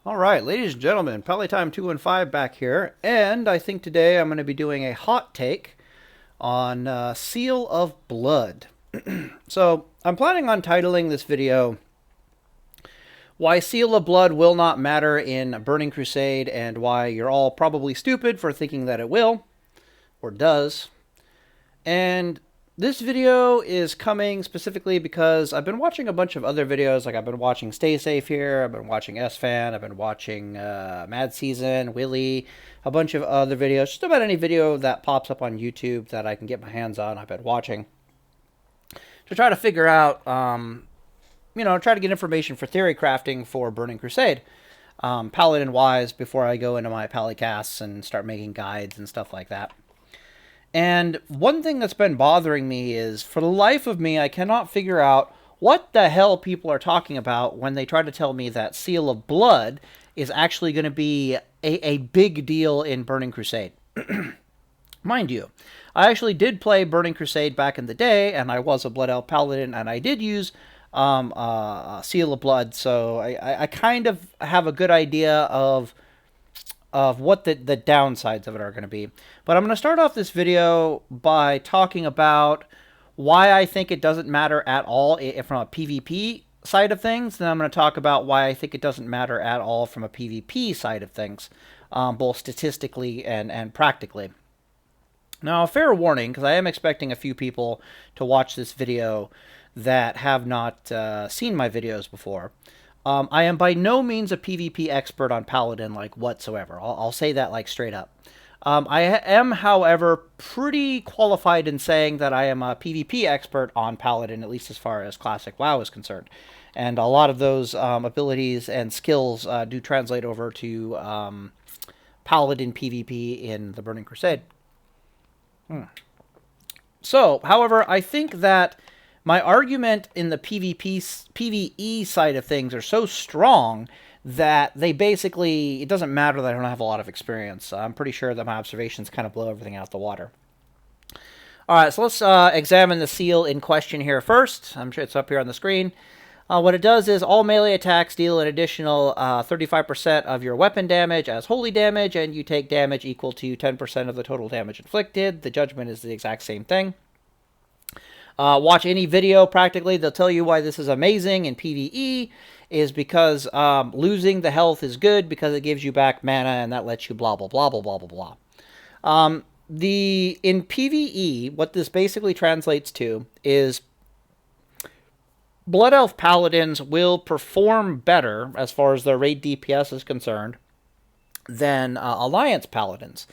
All right, ladies and gentlemen, Paladin 215 back here, and I think today I'm going to be doing a hot take on Seal of Blood. So, I'm planning on titling this video Why Seal of Blood Will Not Matter in Burning Crusade, and why you're all probably stupid for thinking that it will, or does. And this video is coming specifically because I've been watching a bunch of other videos. Like I've been watching Stay Safe here, I've been watching S-Fan, I've been watching Mad Season, Willy, a bunch of other videos. Just about any video that pops up on YouTube that I can get my hands on, I've been watching. To try to figure out, try to get information for theory crafting for Burning Crusade. Paladin-wise, before I go into my Palicasts and start making guides and stuff like that. And one thing that's been bothering me is, for the life of me, I cannot figure out what the hell people are talking about when they try to tell me that Seal of Blood is actually going to be a big deal in Burning Crusade. Mind you, I actually did play Burning Crusade back in the day, and I was a Blood Elf Paladin, and I did use Seal of Blood, so I kind of have a good idea of what the downsides of it are going to be. But I'm going to start off this video by talking about why I think it doesn't matter at all from a PvP side of things. Then I'm going to talk about why I think it doesn't matter at all from a PvP side of things, both statistically and practically. Now, a fair warning, because I am expecting a few people to watch this video that have not seen my videos before. I am by no means a PvP expert on Paladin, like, whatsoever. I'll say that, like, straight up. I am, however, pretty qualified in saying that I am a PvP expert on Paladin, at least as far as Classic WoW is concerned. And a lot of those abilities and skills do translate over to Paladin PvP in the Burning Crusade. So, however, I think that my argument in the PvE side of things are so strong that they basically, it doesn't matter that I don't have a lot of experience. I'm pretty sure that my observations kind of blow everything out the water. Alright, so let's examine the seal in question here first. I'm sure it's up here on the screen. What it does is all melee attacks deal an additional 35% of your weapon damage as holy damage, and you take damage equal to 10% of the total damage inflicted. The judgment is the exact same thing. Watch any video, practically, they'll tell you why this is amazing in PvE, is because losing the health is good because it gives you back mana and that lets you blah, blah, blah, blah, blah, blah, blah. In PvE, what this basically translates to is Blood Elf Paladins will perform better, as far as their raid DPS is concerned, than Alliance Paladins.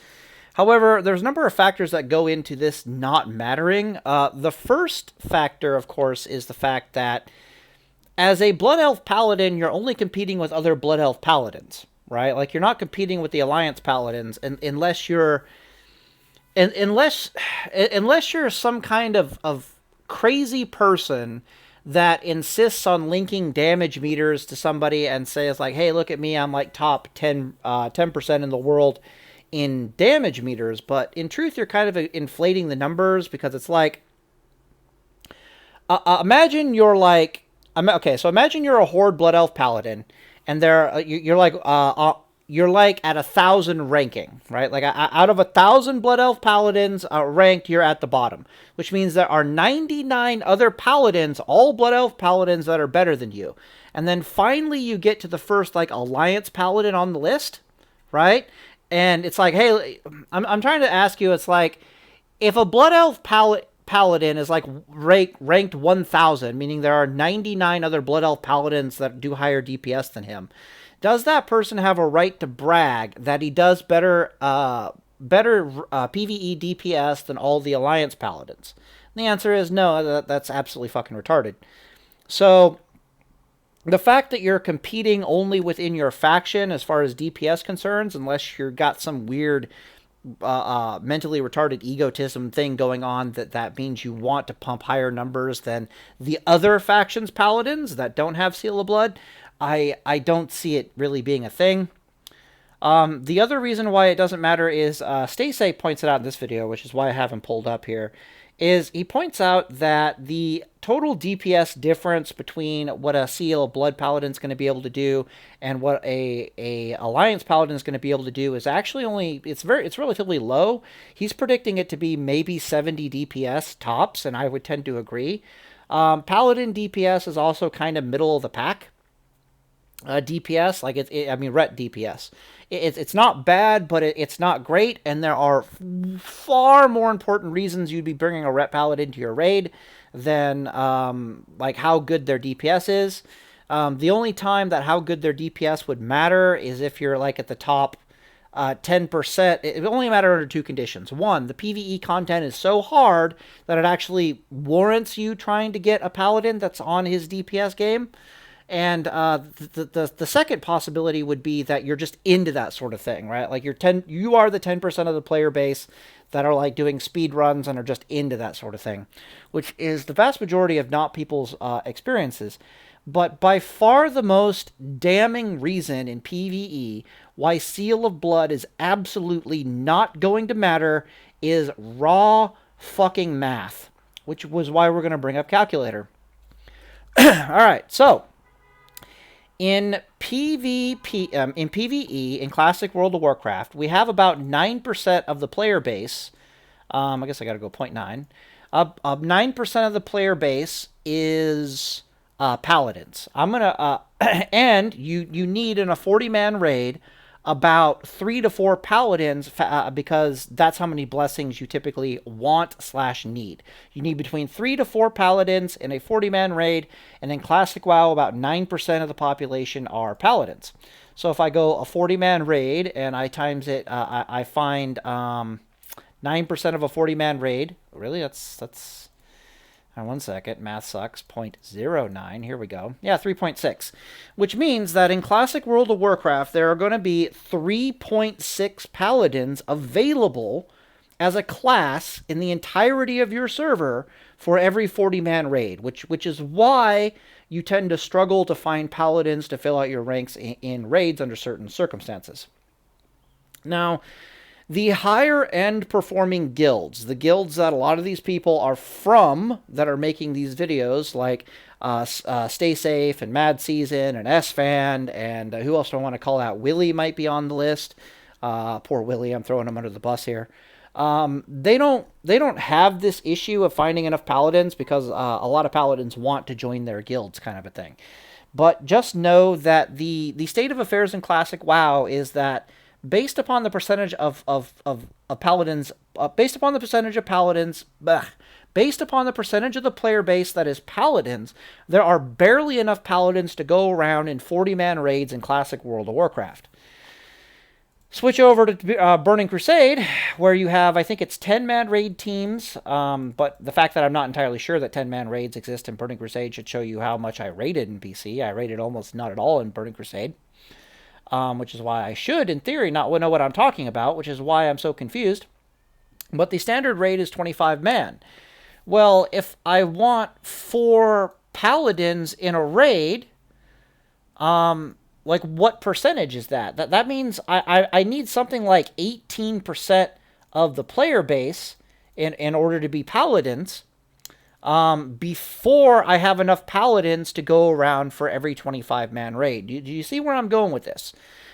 However, there's a number of factors that go into this not mattering. The first factor, of course, is the fact that as a Blood Elf Paladin, you're only competing with other Blood Elf Paladins, right? Like, you're not competing with the Alliance Paladins unless you're some kind of crazy person that insists on linking damage meters to somebody and says, like, hey, look at me, I'm like top 10% in the world in damage meters, but in truth, you're kind of inflating the numbers, because it's like, imagine you're like, so imagine you're a Horde Blood Elf Paladin, and you're like at 1,000 ranking, right? Like, out of 1,000 Blood Elf Paladins ranked, you're at the bottom, which means there are 99 other Paladins, all Blood Elf Paladins, that are better than you. And then finally you get to the first, like, Alliance Paladin on the list, right? And it's like, hey, I'm trying to ask you, it's like, if a Blood Elf Paladin is like ranked 1,000, meaning there are 99 other Blood Elf Paladins that do higher DPS than him, does that person have a right to brag that he does better PvE DPS than all the Alliance Paladins? And the answer is no, that's absolutely fucking retarded. So the fact that you're competing only within your faction as far as DPS concerns, unless you've got some weird mentally retarded egotism thing going on, that means you want to pump higher numbers than the other factions' paladins that don't have Seal of Blood, I don't see it really being a thing. The other reason why it doesn't matter is, Stacey points it out in this video, which is why I have him pulled up here, is he points out that the total DPS difference between what a Seal of Blood Paladin is going to be able to do and what a Alliance Paladin is going to be able to do is actually only, it's relatively low. He's predicting it to be maybe 70 DPS tops, and I would tend to agree. Paladin DPS is also kind of middle of the pack. DPS, like I mean, ret DPS. It's not bad, but it's not great, and there are far more important reasons you'd be bringing a ret paladin to your raid than like how good their DPS is. The only time that how good their DPS would matter is if you're like at the top 10%. It only matters under two conditions. One, the PvE content is so hard that it actually warrants you trying to get a paladin that's on his DPS game. And the second possibility would be that you're just into that sort of thing, right? Like you are the 10% of the player base that are like doing speed runs and are just into that sort of thing, which is the vast majority of not people's experiences. But by far the most damning reason in PvE why Seal of Blood is absolutely not going to matter is raw fucking math, which was why we're going to bring up calculator. All right, so in PvE, in Classic World of Warcraft, we have about 9% of the player base. I guess I got to go 0.9. 9% of the player base is paladins. I'm gonna and you need in a 40-man raid about 3 to 4 paladins because that's how many blessings you typically want/need. You need between 3 to 4 paladins in a 40-man raid, and in Classic WoW, about 9% of the population are paladins. So if I go a 40-man raid and I times it, I find 9% of a 40-man raid. Really, that's. One second, math sucks, 0.09, here we go. Yeah, 3.6, which means that in Classic World of Warcraft, there are going to be 3.6 paladins available as a class in the entirety of your server for every 40-man raid, which is why you tend to struggle to find paladins to fill out your ranks in raids under certain circumstances. Now, the higher-end performing guilds, the guilds that a lot of these people are from that are making these videos, like Stay Safe and Mad Season and S-Fan, and who else do I want to call out? Willie might be on the list. Poor Willie, I'm throwing him under the bus here. They don't have this issue of finding enough paladins because a lot of paladins want to join their guilds, kind of a thing. But just know that the state of affairs in Classic WoW is that based upon the percentage of paladins, based upon the percentage of the player base that is paladins, there are barely enough paladins to go around in 40-man raids in Classic World of Warcraft. Switch over to Burning Crusade, where you have, I think it's 10-man raid teams, but the fact that I'm not entirely sure that 10-man raids exist in Burning Crusade should show you how much I raided in BC. I raided almost not at all in Burning Crusade. Which is why I should, in theory, not know what I'm talking about, which is why I'm so confused. But the standard raid is 25 man. Well, if I want 4 paladins in a raid, like what percentage is that? That means I need something like 18% of the player base in order to be paladins, before I have enough paladins to go around for every 25-man raid. Do you see where I'm going with this?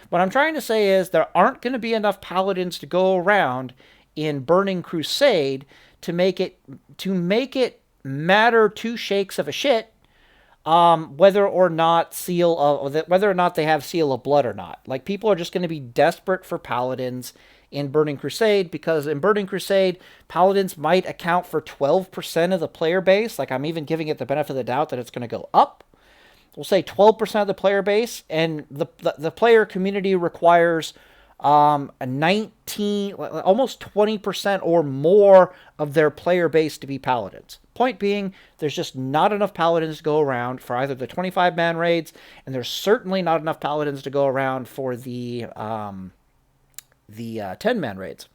What I'm trying to say is there aren't going to be enough paladins to go around in Burning Crusade to make it matter 2 shakes of a shit whether or not they have Seal of Blood or not. Like, people are just going to be desperate for paladins in Burning Crusade, because in Burning Crusade, paladins might account for 12% of the player base. Like, I'm even giving it the benefit of the doubt that it's going to go up. We'll say 12% of the player base, and the player community requires a 19, almost 20% or more of their player base to be paladins. Point being, there's just not enough paladins to go around for either the 25-man raids, and there's certainly not enough paladins to go around for the 10-man raids.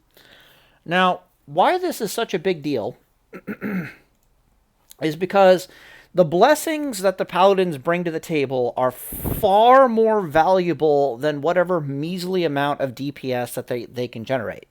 Now, why this is such a big deal is because the blessings that the paladins bring to the table are far more valuable than whatever measly amount of DPS that they can generate.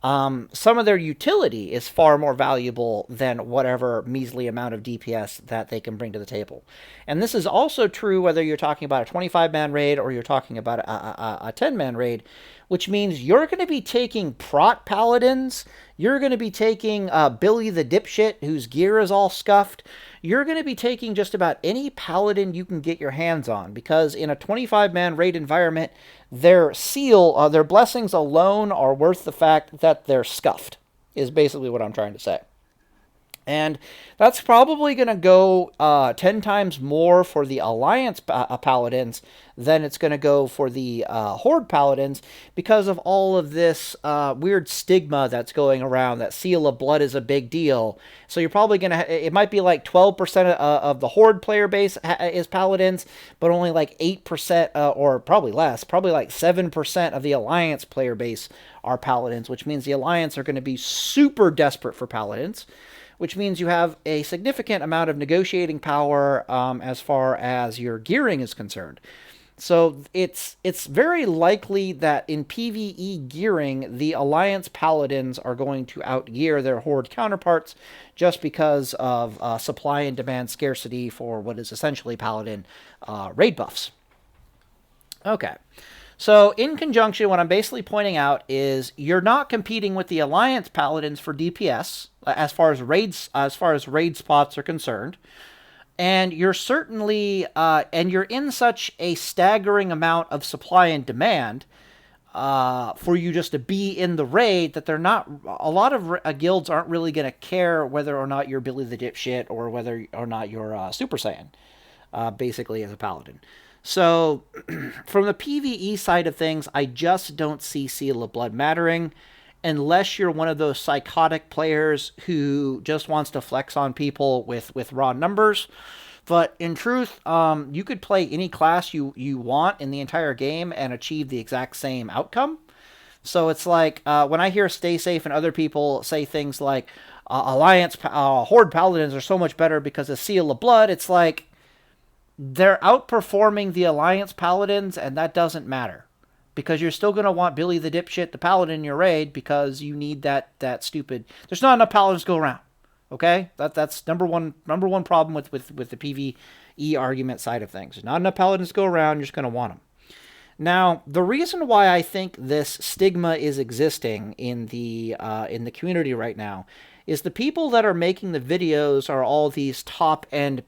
some of their utility is far more valuable than whatever measly amount of DPS that they can bring to the table. And this is also true whether you're talking about a 25-man raid or you're talking about a 10-man raid, which means you're going to be taking prot paladins, you're going to be taking Billy the dipshit whose gear is all scuffed, you're going to be taking just about any paladin you can get your hands on, because in a 25-man raid environment, their seal, their blessings alone are worth the fact that they're scuffed, is basically what I'm trying to say. And that's probably going to go 10 times more for the Alliance Paladins than it's going to go for the Horde Paladins, because of all of this weird stigma that's going around, that Seal of Blood is a big deal. So you're probably going to, it might be like 12% of the Horde player base is Paladins, but only like 8%, or probably less, probably like 7% of the Alliance player base are Paladins, which means the Alliance are going to be super desperate for Paladins, which means you have a significant amount of negotiating power as far as your gearing is concerned. So it's very likely that in PvE gearing, the Alliance Paladins are going to outgear their Horde counterparts just because of supply and demand scarcity for what is essentially Paladin raid buffs. Okay. So in conjunction, what I'm basically pointing out is you're not competing with the Alliance Paladins for DPS as far as raid spots are concerned, and you're certainly and you're in such a staggering amount of supply and demand for you just to be in the raid that they're not, a lot of guilds aren't really going to care whether or not you're Billy the dipshit or whether or not you're Super Saiyan, basically as a paladin. So, from the PvE side of things, I just don't see Seal of Blood mattering unless you're one of those psychotic players who just wants to flex on people with raw numbers. But in truth, you could play any class you want in the entire game and achieve the exact same outcome. So it's like, when I hear Stay Safe and other people say things like, Alliance, Horde Paladins are so much better because of Seal of Blood, it's like, they're outperforming the Alliance Paladins, and that doesn't matter. Because you're still going to want Billy the dipshit, the Paladin in your raid, because you need that stupid... There's not enough Paladins to go around. Okay? That's number one problem with the PvE argument side of things. There's not enough Paladins to go around, you're just going to want them. Now, the reason why I think this stigma is existing in the community right now is the people that are making the videos are all these top-end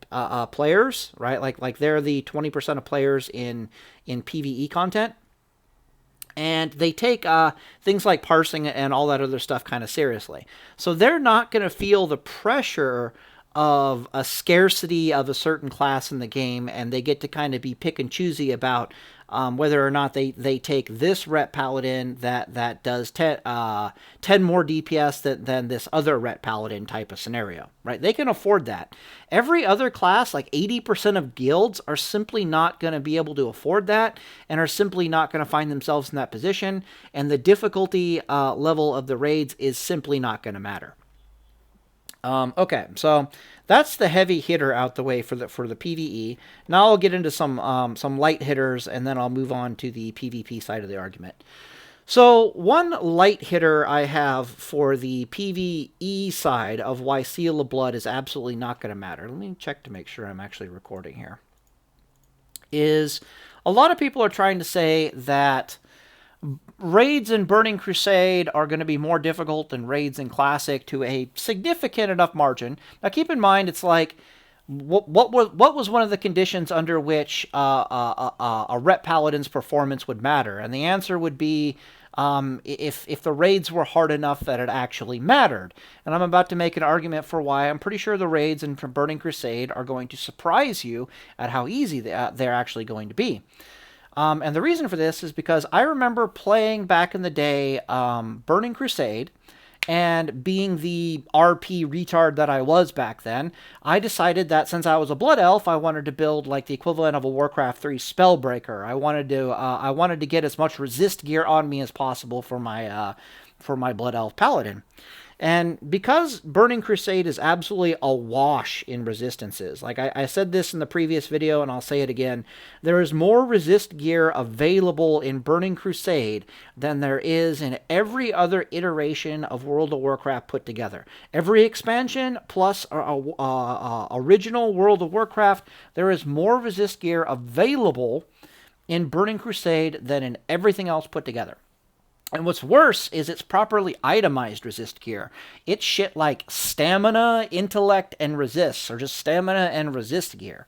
players, right? Like they're the 20% of players in PvE content. And they take things like parsing and all that other stuff kind of seriously. So they're not going to feel the pressure of a scarcity of a certain class in the game, and they get to kind of be pick and choosy about whether or not they take this Ret Paladin that does 10 more DPS than this other Ret Paladin type of scenario, right? They can afford that. Every other class, like 80% of guilds, are simply not going to be able to afford that and are simply not going to find themselves in that position, and the difficulty level of the raids is simply not going to matter. Okay, so that's the heavy hitter out the way for the PvE. Now I'll get into some light hitters, and then I'll move on to the PvP side of the argument. So one light hitter I have for the PvE side of why Seal of Blood is absolutely not going to matter. Let me check to make sure I'm actually recording here. Is a lot of people are trying to say that raids in Burning Crusade are going to be more difficult than raids in Classic to a significant enough margin. Now, keep in mind, it's like, what was one of the conditions under which a Ret Paladin's performance would matter? And the answer would be if the raids were hard enough that it actually mattered. And I'm about to make an argument for why I'm pretty sure the raids in Burning Crusade are going to surprise you at how easy they're actually going to be. And the reason for this is because I remember playing back in the day Burning Crusade, and being the RP retard that I was back then, I decided that since I was a Blood Elf, I wanted to build like the equivalent of a Warcraft 3 Spellbreaker. I wanted to get as much resist gear on me as possible for my for my Blood Elf Paladin. And because Burning Crusade is absolutely awash in resistances, like I said this in the previous video and I'll say it again, there is more resist gear available in Burning Crusade than there is in every other iteration of World of Warcraft put together. Every expansion plus original World of Warcraft, there is more resist gear available in Burning Crusade than in everything else put together. And what's worse is it's properly itemized resist gear. It's shit like stamina, intellect, and resist, or just stamina and resist gear.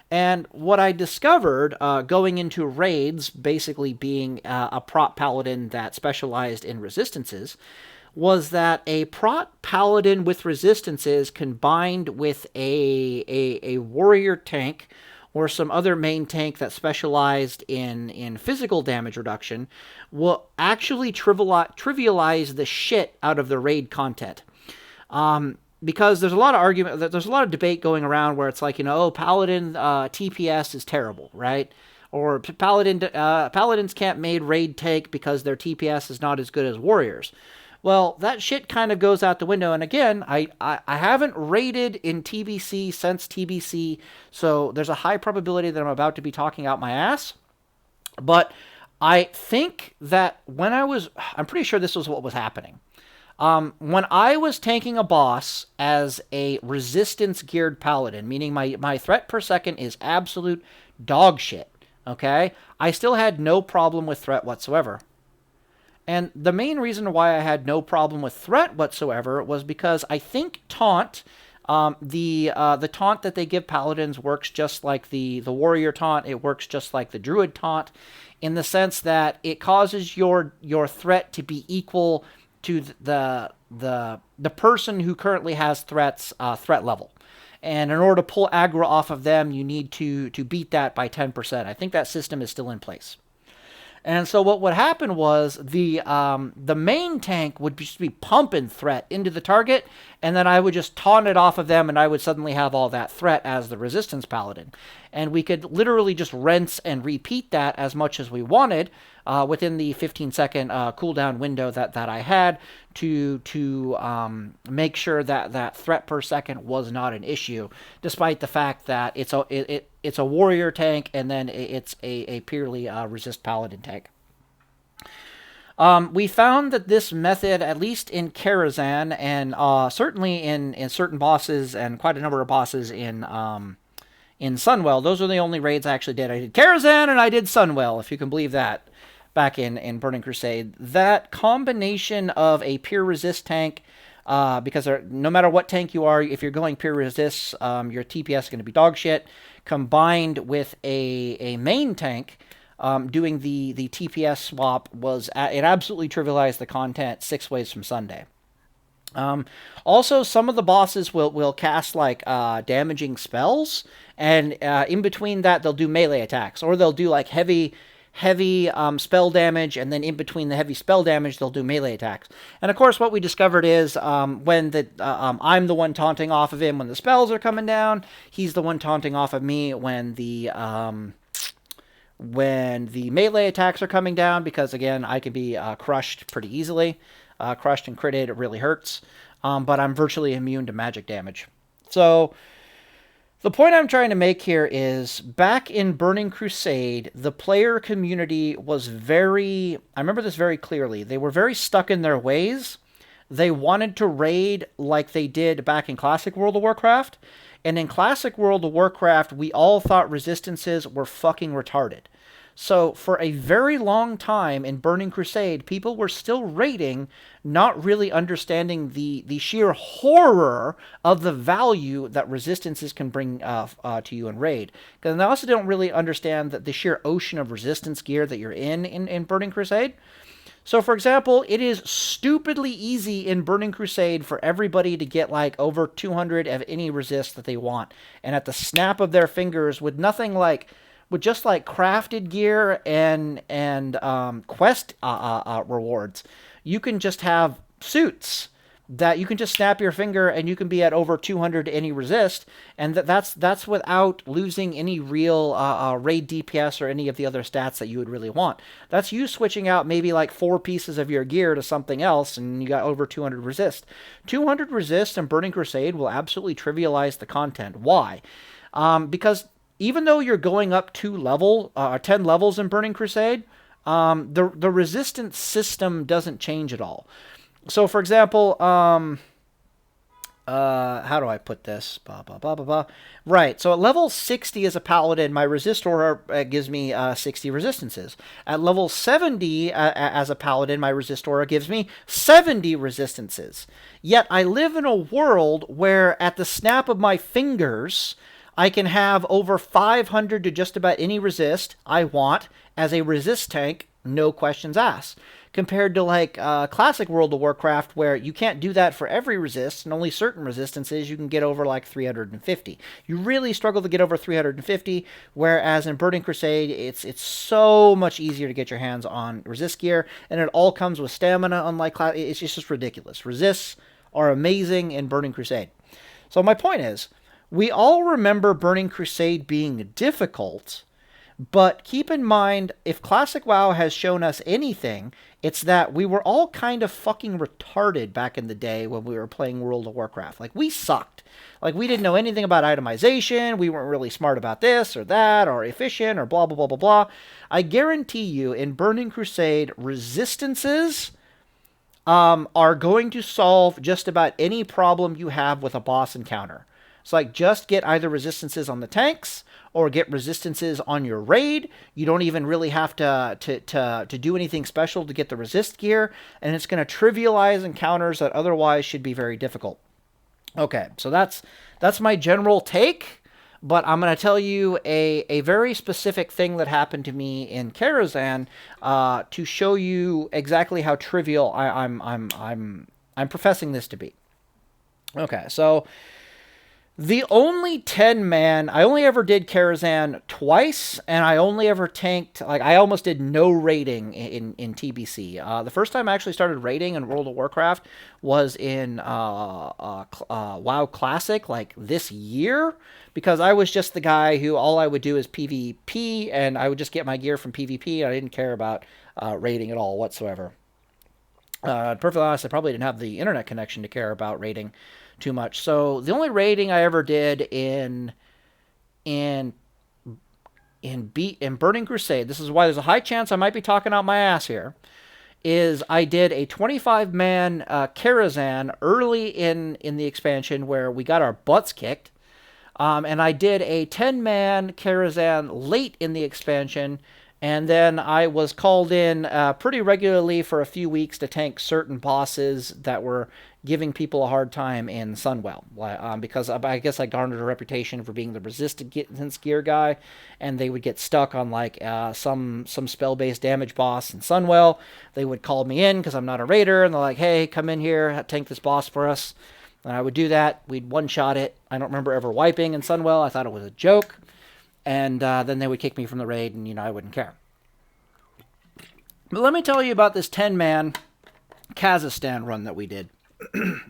And what I discovered going into raids, basically being a prot paladin that specialized in resistances, was that a prot paladin with resistances combined with a warrior tank or some other main tank that specialized in physical damage reduction will actually trivialize the shit out of the raid content. Because there's a lot of debate going around where it's like, oh, Paladin TPS is terrible, right? Or Paladins can't made raid tank because their TPS is not as good as warriors. Well, that shit kind of goes out the window. And again, I haven't raided in TBC since TBC, so there's a high probability that I'm about to be talking out my ass. But I think that I'm pretty sure this was what was happening. When I was tanking a boss as a resistance-geared paladin, meaning my threat per second is absolute dog shit, okay? I still had no problem with threat whatsoever. And the main reason why I had no problem with threat whatsoever was because I think taunt, the taunt that they give paladins works just like the warrior taunt. It works just like the druid taunt, in the sense that it causes your threat to be equal to the person who currently has threat level. And in order to pull aggro off of them, you need to beat that by 10%. I think that system is still in place. And so what would happen was the main tank would just be pumping threat into the target, and then I would just taunt it off of them, and I would suddenly have all that threat as the resistance paladin. And we could literally just rinse and repeat that as much as we wanted within the 15-second cooldown window that I had to make sure that threat per second was not an issue, despite the fact that it's a warrior tank and then it's a purely resist paladin tank. We found that this method, at least in Karazhan, and certainly in certain bosses and quite a number of bosses in Sunwell, those are the only raids I actually did. I did Karazhan and I did Sunwell, if you can believe that, back in Burning Crusade. That combination of a pure resist tank, because no matter what tank you are, if you're going pure resist, your TPS is going to be dog shit, combined with a main tank doing the TPS swap, it absolutely trivialized the content 6 ways from Sunday. Also, some of the bosses will cast like damaging spells, and in between that they'll do melee attacks, or they'll do like heavy spell damage, and then in between the heavy spell damage they'll do melee attacks. And of course what we discovered is when I'm the one taunting off of him when the spells are coming down, he's the one taunting off of me when the melee attacks are coming down, because again, I can be crushed pretty easily. Crushed and critted, it really hurts, but I'm virtually immune to magic damage. So the point I'm trying to make here is, back in Burning Crusade, the player community was I remember this very clearly, they were very stuck in their ways. They wanted to raid like they did back in Classic World of Warcraft, and in Classic World of Warcraft, we all thought resistances were fucking retarded. So for a very long time in Burning Crusade, people were still raiding, not really understanding the sheer horror of the value that resistances can bring to you in raid. Because they also don't really understand the sheer ocean of resistance gear that you're in Burning Crusade. So for example, it is stupidly easy in Burning Crusade for everybody to get like over 200 of any resist that they want. And at the snap of their fingers, with just like crafted gear and quest rewards, you can just have suits that you can just snap your finger and you can be at over 200 to any resist, and that's without losing any real raid DPS or any of the other stats that you would really want. That's you switching out maybe like 4 pieces of your gear to something else, and you got over 200 resist. 200 resist and Burning Crusade will absolutely trivialize the content. Why? Because even though you're going up 10 levels in Burning Crusade, the resistance system doesn't change at all. So, for example, how do I put this? Blah, blah, blah, blah, blah. Right, so at level 60 as a Paladin, my resist aura gives me 60 resistances. At level 70 as a Paladin, my resist aura gives me 70 resistances. Yet I live in a world where at the snap of my fingers, I can have over 500 to just about any resist I want as a resist tank, no questions asked. Compared to like classic World of Warcraft, where you can't do that for every resist, and only certain resistances you can get over like 350. You really struggle to get over 350, whereas in Burning Crusade, it's so much easier to get your hands on resist gear, and it all comes with stamina, unlike it's just ridiculous. Resists are amazing in Burning Crusade. So my point is, we all remember Burning Crusade being difficult, but keep in mind, if Classic WoW has shown us anything, it's that we were all kind of fucking retarded back in the day when we were playing World of Warcraft. Like, we sucked. Like, we didn't know anything about itemization, we weren't really smart about this or that, or efficient, or blah, blah, blah, blah, blah. I guarantee you, in Burning Crusade, resistances are going to solve just about any problem you have with a boss encounter. It's like, just get either resistances on the tanks, or get resistances on your raid. You don't even really have to do anything special to get the resist gear, and it's going to trivialize encounters that otherwise should be very difficult. Okay, so that's my general take, but I'm going to tell you a very specific thing that happened to me in Karazhan to show you exactly how trivial I'm professing this to be. Okay, so the only 10-man, I only ever did Karazhan twice, and I only ever tanked, like, I almost did no raiding in TBC. The first time I actually started raiding in World of Warcraft was in WoW Classic, like, this year, because I was just the guy who all I would do is PvP, and I would just get my gear from PvP, and I didn't care about raiding at all whatsoever. Perfectly honest, I probably didn't have the internet connection to care about raiding too much. So the only raiding I ever did in Burning Crusade, this is why there's a high chance I might be talking out my ass here, is I did a 25-man Karazhan early in the expansion where we got our butts kicked, and I did a 10-man Karazhan late in the expansion, and then I was called in pretty regularly for a few weeks to tank certain bosses that were giving people a hard time in Sunwell, because I guess I garnered a reputation for being the resistance gear guy, and they would get stuck on like some spell-based damage boss in Sunwell. They would call me in because I'm not a raider, and they're like, hey, come in here, tank this boss for us. And I would do that. We'd one-shot it. I don't remember ever wiping in Sunwell. I thought it was a joke. And then they would kick me from the raid, and, I wouldn't care. But let me tell you about this 10-man Kazakhstan run that we did.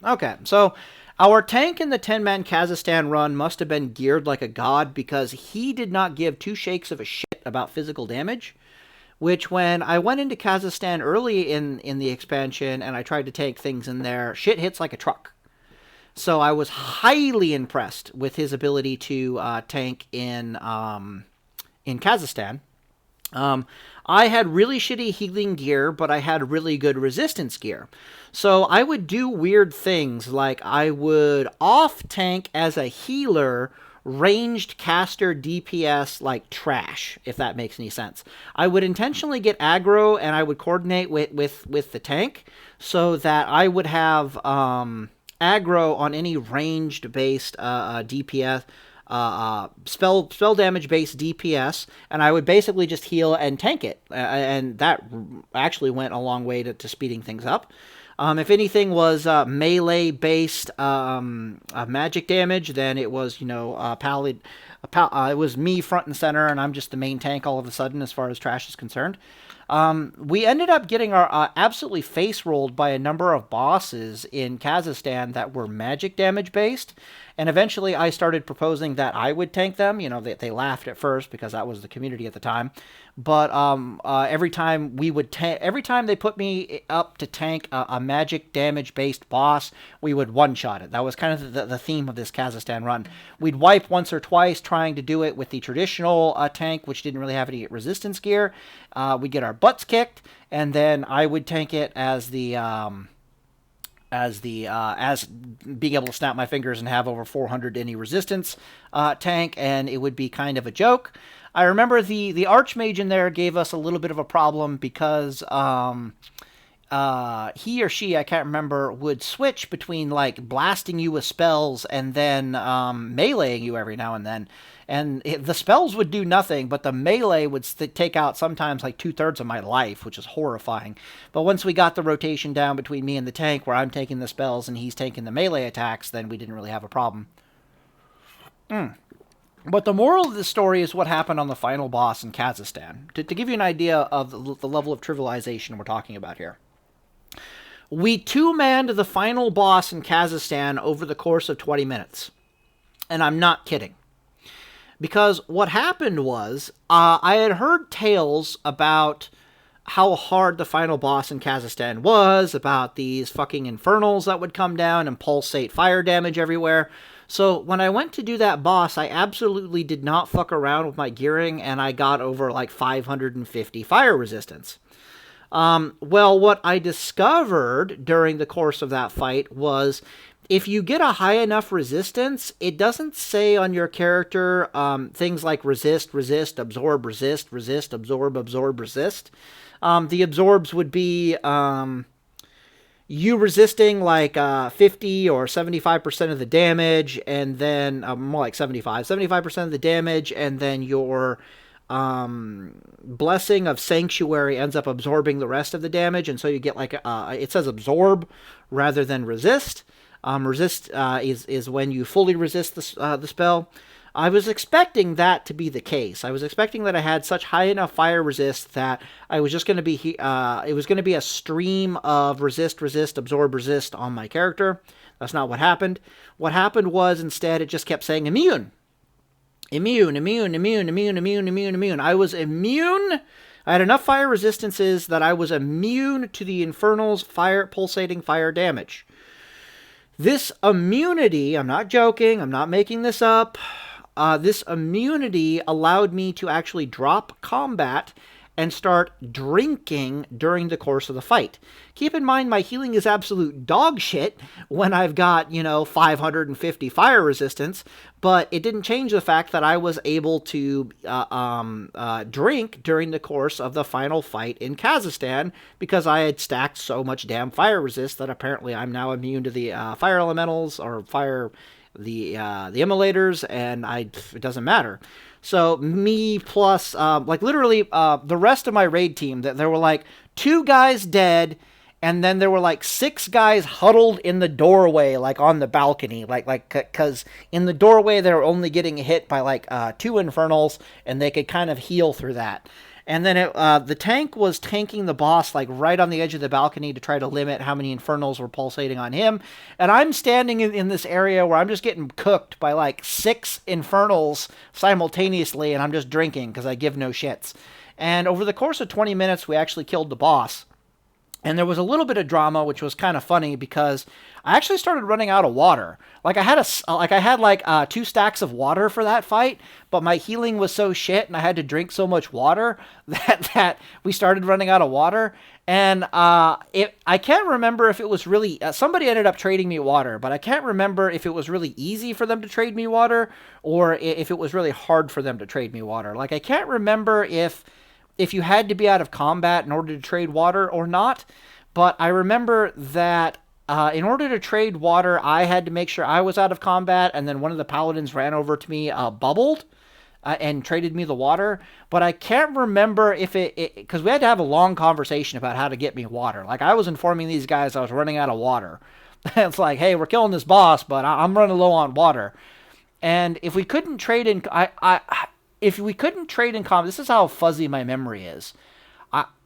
Okay, so our tank in the 10-man Kazakhstan run must have been geared like a god, because he did not give two shakes of a shit about physical damage, which when I went into Kazakhstan early in the expansion and I tried to tank things in there, shit hits like a truck. So I was highly impressed with his ability to tank in Kazakhstan. I had really shitty healing gear, but I had really good resistance gear. So I would do weird things, like I would off-tank as a healer ranged caster DPS like trash, if that makes any sense. I would intentionally get aggro, and I would coordinate with the tank so that I would have aggro on any ranged-based DPS, spell damage based DPS, and I would basically just heal and tank it, and that actually went a long way to speeding things up. If anything was melee based magic damage, then it was Paladin. it was me front and center, and I'm just the main tank all of a sudden as far as trash is concerned. We ended up getting our absolutely face rolled by a number of bosses in Kazakhstan that were magic damage based. And eventually I started proposing that I would tank them. You know, they laughed at first because that was the community at the time. But every time every time they put me up to tank a magic damage based boss, we would one-shot it. That was kind of the theme of this Kazakhstan run. We'd wipe once or twice trying to do it with the traditional tank, which didn't really have any resistance gear. We'd get our butts kicked, and then I would tank it as being able to snap my fingers and have over 400 any resistance tank, and it would be kind of a joke. I remember the Archmage in there gave us a little bit of a problem because he or she, I can't remember, would switch between like blasting you with spells and then meleeing you every now and then. And the spells would do nothing, but the melee would take out sometimes like 2/3 of my life, which is horrifying. But once we got the rotation down between me and the tank, where I'm taking the spells and he's taking the melee attacks, then we didn't really have a problem. But the moral of the story is what happened on the final boss in Kazakhstan. To give you an idea of the level of trivialization we're talking about here. We two-manned the final boss in Kazakhstan over the course of 20 minutes. And I'm not kidding. Because what happened was, I had heard tales about how hard the final boss in Kazakhstan was, about these fucking infernals that would come down and pulsate fire damage everywhere. So when I went to do that boss, I absolutely did not fuck around with my gearing, and I got over like 550 fire resistance. Well, what I discovered during the course of that fight was if you get a high enough resistance, it doesn't say on your character things like resist, resist, absorb, resist, resist, absorb, absorb, resist. The absorbs would be you resisting like 50 or 75% of the damage, and then more like 75% of the damage, and then your blessing of sanctuary ends up absorbing the rest of the damage, and so you get like it says absorb rather than resist. Resist is when you fully resist the spell. I was expecting that to be the case. I was expecting that I had such high enough fire resist that I was just going to be it was going to be a stream of resist, resist, absorb, resist on my character. That's not what happened. What happened was instead it just kept saying immune. Immune, immune, immune, immune, immune, immune, immune. I was immune. I had enough fire resistances that I was immune to the Infernal's pulsating fire damage. This immunity, I'm not joking, I'm not making this up, this immunity allowed me to actually drop combat and start drinking during the course of the fight. Keep in mind, my healing is absolute dog shit when I've got, 550 fire resistance, but it didn't change the fact that I was able to drink during the course of the final fight in Kazakhstan because I had stacked so much damn fire resist that apparently I'm now immune to the fire elementals or the immolators, and it doesn't matter. So me plus, literally, the rest of my raid team, there were like 2 guys dead, and then there were like 6 guys huddled in the doorway, like on the balcony, because in the doorway they were only getting hit by like 2 infernals, and they could kind of heal through that. And then the tank was tanking the boss like right on the edge of the balcony to try to limit how many infernals were pulsating on him. And I'm standing in this area where I'm just getting cooked by like 6 infernals simultaneously, and I'm just drinking because I give no shits. And over the course of 20 minutes, we actually killed the boss. And there was a little bit of drama, which was kind of funny because I actually started running out of water. Like I had 2 stacks of water for that fight, but my healing was so shit, and I had to drink so much water that we started running out of water. And I can't remember if it was really somebody ended up trading me water, but I can't remember if it was really easy for them to trade me water or if it was really hard for them to trade me water. Like I can't remember if you had to be out of combat in order to trade water or not. But I remember that in order to trade water, I had to make sure I was out of combat, and then one of the paladins ran over to me, bubbled, and traded me the water. But I can't remember if because we had to have a long conversation about how to get me water. Like I was informing these guys I was running out of water. It's like, hey, we're killing this boss, but I'm running low on water. And if we couldn't trade in, if we couldn't trade in combat, this is how fuzzy my memory is.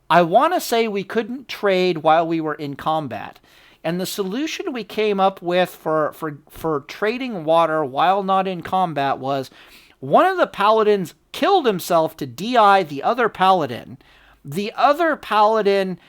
I want to say we couldn't trade while we were in combat. And the solution we came up with for trading water while not in combat was one of the paladins killed himself to DI the other paladin. The other paladin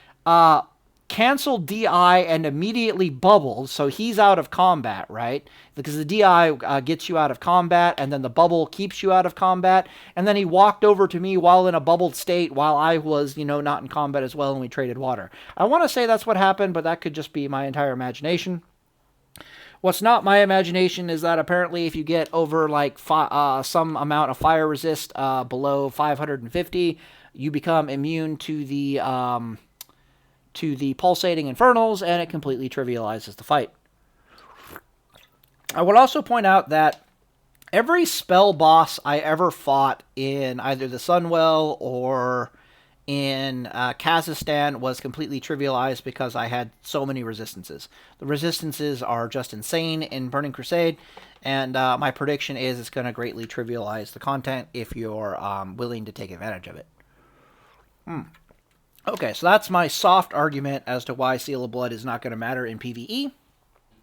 canceled DI and immediately bubbled, so he's out of combat, right? Because the DI gets you out of combat, and then the bubble keeps you out of combat, and then he walked over to me while in a bubbled state while I was, not in combat as well, and we traded water. I want to say that's what happened, but that could just be my entire imagination. What's not my imagination is that apparently if you get over like some amount of fire resist below 550, you become immune to the pulsating infernals, and it completely trivializes the fight. I would also point out that every spell boss I ever fought in either the Sunwell or in Kazakhstan was completely trivialized because I had so many resistances. The resistances are just insane in Burning Crusade, and my prediction is it's going to greatly trivialize the content if you're willing to take advantage of it. Okay, so that's my soft argument as to why Seal of Blood is not going to matter in PvE.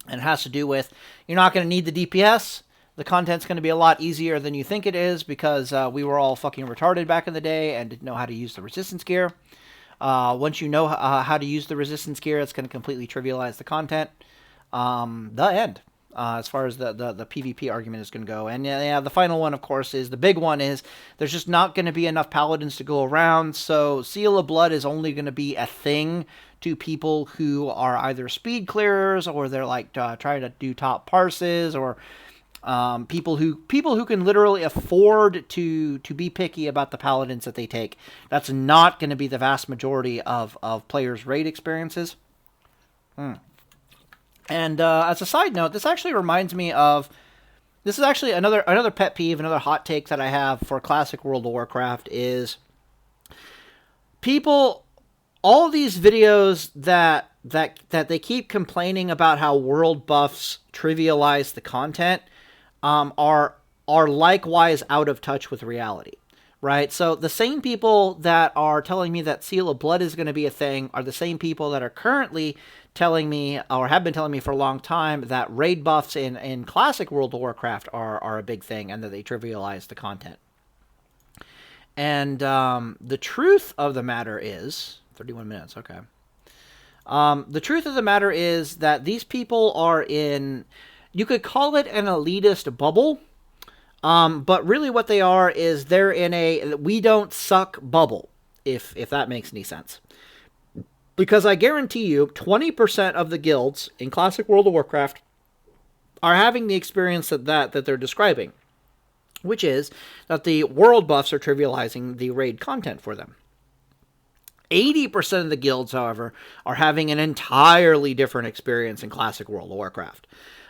And it has to do with you're not going to need the DPS. The content's going to be a lot easier than you think it is because we were all fucking retarded back in the day and didn't know how to use the resistance gear. Once you know how to use the resistance gear, it's going to completely trivialize the content. The end. As far as the PvP argument is going to go. And yeah, the final one, of course, is the big one is there's just not going to be enough paladins to go around, so Seal of Blood is only going to be a thing to people who are either speed clearers or they're like trying to do top parses, or people who can literally afford to be picky about the paladins that they take. That's not going to be the vast majority of players' raid experiences. And as a side note, this actually reminds me of... This is actually another pet peeve, another hot take that I have for classic World of Warcraft is... People... All these videos that they keep complaining about how world buffs trivialize the content are likewise out of touch with reality. Right? So the same people that are telling me that Seal of Blood is going to be a thing are the same people that are currently telling me, or have been telling me for a long time, that raid buffs in classic World of Warcraft are a big thing and that they trivialize the content. And the truth of the matter is... 31 minutes, okay. The truth of the matter is that these people are in... You could call it an elitist bubble, but really what they are is they're in a we don't suck bubble, if that makes any sense. Because I guarantee you, 20% of the guilds in classic World of Warcraft are having the experience that they're describing, which is that the world buffs are trivializing the raid content for them. 80% of the guilds, however, are having an entirely different experience in classic World of Warcraft.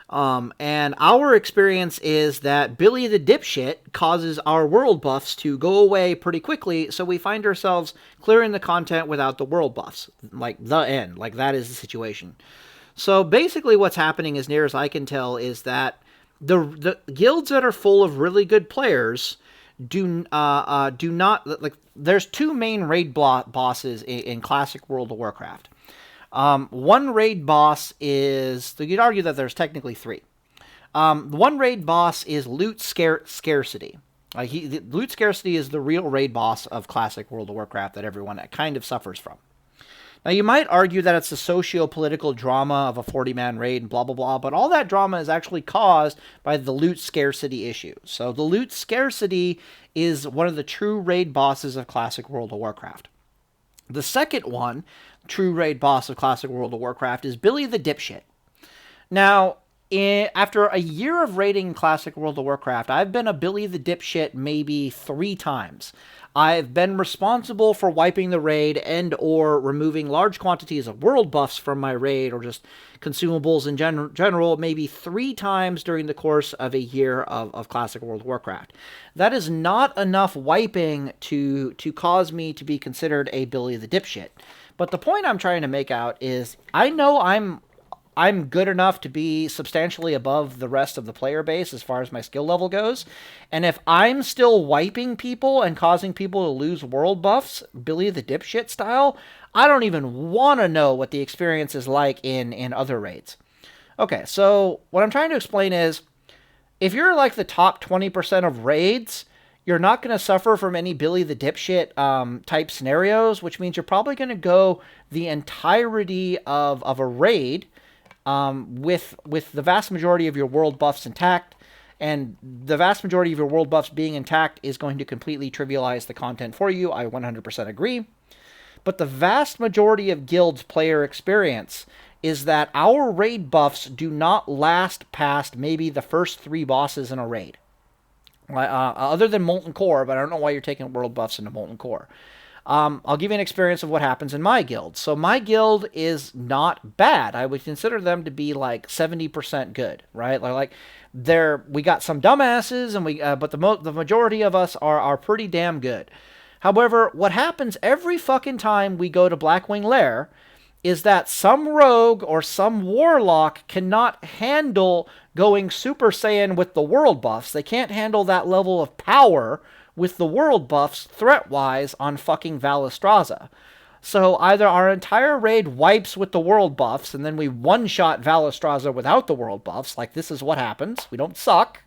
And our experience is that Billy the Dipshit causes our world buffs to go away pretty quickly, so we find ourselves clearing the content without the world buffs. Like, the end. Like, that is the situation. So, basically what's happening, as near as I can tell, is that the guilds that are full of really good players do not... Like, there's two main raid bosses in classic World of Warcraft. One raid boss is... So you'd argue that there's technically three. One raid boss is loot scarcity. Loot scarcity is the real raid boss of classic World of Warcraft that everyone kind of suffers from. Now, you might argue that it's the socio-political drama of a 40-man raid and blah, blah, blah, but all that drama is actually caused by the loot scarcity issue. So the loot scarcity is one of the true raid bosses of classic World of Warcraft. The second one, true raid boss of classic World of Warcraft, is Billy the Dipshit. Now, after a year of raiding classic World of Warcraft, I've been a Billy the Dipshit maybe 3 times. I've been responsible for wiping the raid and or removing large quantities of world buffs from my raid, or just consumables in general, maybe 3 times during the course of a year of classic World of Warcraft. That is not enough wiping to cause me to be considered a Billy the Dipshit. But the point I'm trying to make out is, I know I'm I'm good enough to be substantially above the rest of the player base as far as my skill level goes. And if I'm still wiping people and causing people to lose world buffs, Billy the Dipshit style, I don't even want to know what the experience is like in other raids. Okay, so what I'm trying to explain is, if you're like the top 20% of raids, you're not going to suffer from any Billy the Dipshit type scenarios, which means you're probably going to go the entirety of a raid with the vast majority of your world buffs intact. And the vast majority of your world buffs being intact is going to completely trivialize the content for you. I 100% agree. But the vast majority of guilds player experience is that our raid buffs do not last past maybe the first 3 bosses in a raid. Other than Molten Core, but I don't know why you're taking world buffs into Molten Core. I'll give you an experience of what happens in my guild. So my guild is not bad. I would consider them to be like 70% good, right? We got some dumbasses, and but the majority of us are pretty damn good. However, what happens every fucking time we go to Blackwing Lair is that some rogue or some warlock cannot handle going Super Saiyan with the world buffs. They can't handle that level of power with the world buffs threat-wise on fucking Valistraza. So either our entire raid wipes with the world buffs, and then we one-shot Valistraza without the world buffs, like this is what happens. We don't suck.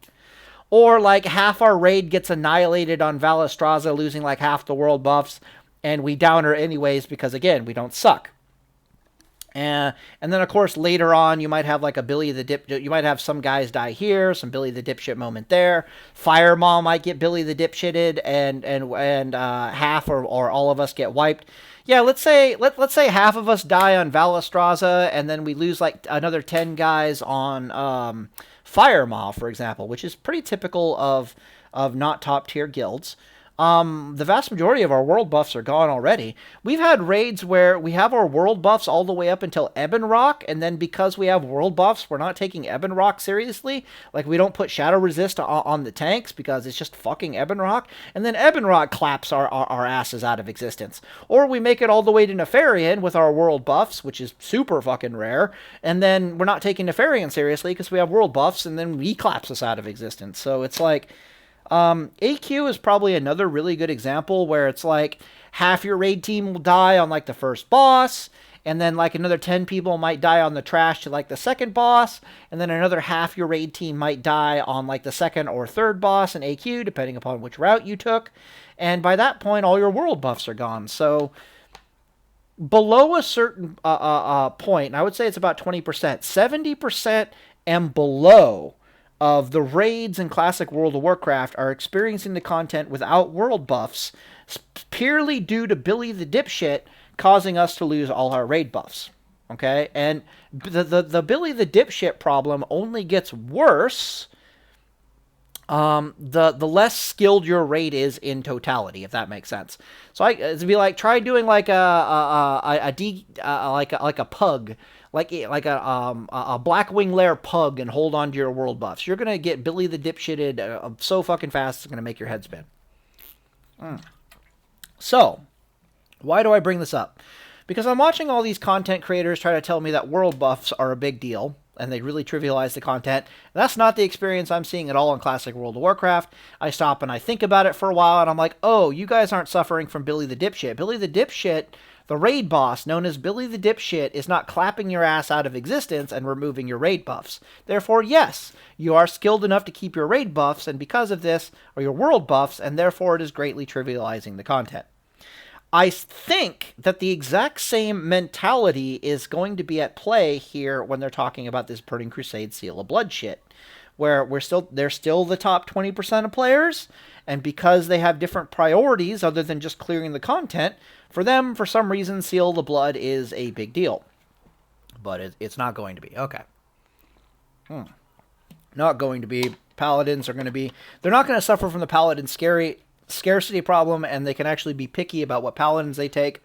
Or like half our raid gets annihilated on Valistraza, losing like half the world buffs, and we down her anyways because, again, we don't suck. And then, of course, later on, you might have like a Billy the Dip. You might have some guys die here, some Billy the Dipshit moment there. Fireball might get Billy the Dipshitted, and half or all of us get wiped. Yeah, let's say half of us die on Valistraza, and then we lose like another 10 guys on Firemaw, for example, which is pretty typical of not top tier guilds. The vast majority of our world buffs are gone already. We've had raids where we have our world buffs all the way up until Ebon Rock, and then because we have world buffs, we're not taking Ebon Rock seriously. Like, we don't put Shadow Resist on the tanks because it's just fucking Ebon Rock, and then Ebon Rock claps our asses out of existence. Or we make it all the way to Nefarian with our world buffs, which is super fucking rare, and then we're not taking Nefarian seriously because we have world buffs, and then he claps us out of existence. So it's like, AQ is probably another really good example where it's like half your raid team will die on like the first boss, and then like another 10 people might die on the trash to like the second boss, and then another half your raid team might die on like the second or third boss in AQ, depending upon which route you took. And by that point, all your world buffs are gone. So below a certain point, and I would say it's about 20%, 70% and below of the raids in Classic World of Warcraft are experiencing the content without world buffs, purely due to Billy the Dipshit causing us to lose all our raid buffs. Okay? And the Billy the Dipshit problem only gets worse the less skilled your raid is in totality, if that makes sense. So it'd be like, try doing like a pug, like a Blackwing Lair pug, and hold on to your world buffs. You're gonna get Billy the Dipshitted so fucking fast, it's gonna make your head spin. So, why do I bring this up? Because I'm watching all these content creators try to tell me that world buffs are a big deal, and they really trivialize the content. And that's not the experience I'm seeing at all in Classic World of Warcraft. I stop and I think about it for a while, and I'm like, oh, you guys aren't suffering from Billy the Dipshit. Billy the Dipshit, the raid boss, known as Billy the Dipshit, is not clapping your ass out of existence and removing your raid buffs. Therefore, yes, you are skilled enough to keep your raid buffs, and because of this, are your world buffs, and therefore it is greatly trivializing the content. I think that the exact same mentality is going to be at play here when they're talking about this Burning Crusade Seal of Blood shit, where they're still the top 20% of players, and because they have different priorities other than just clearing the content, for them, for some reason, Seal of the Blood is a big deal. But it's not going to be. Okay. Not going to be. Paladins are going to be... They're not going to suffer from the Paladin scarcity problem, and they can actually be picky about what paladins they take,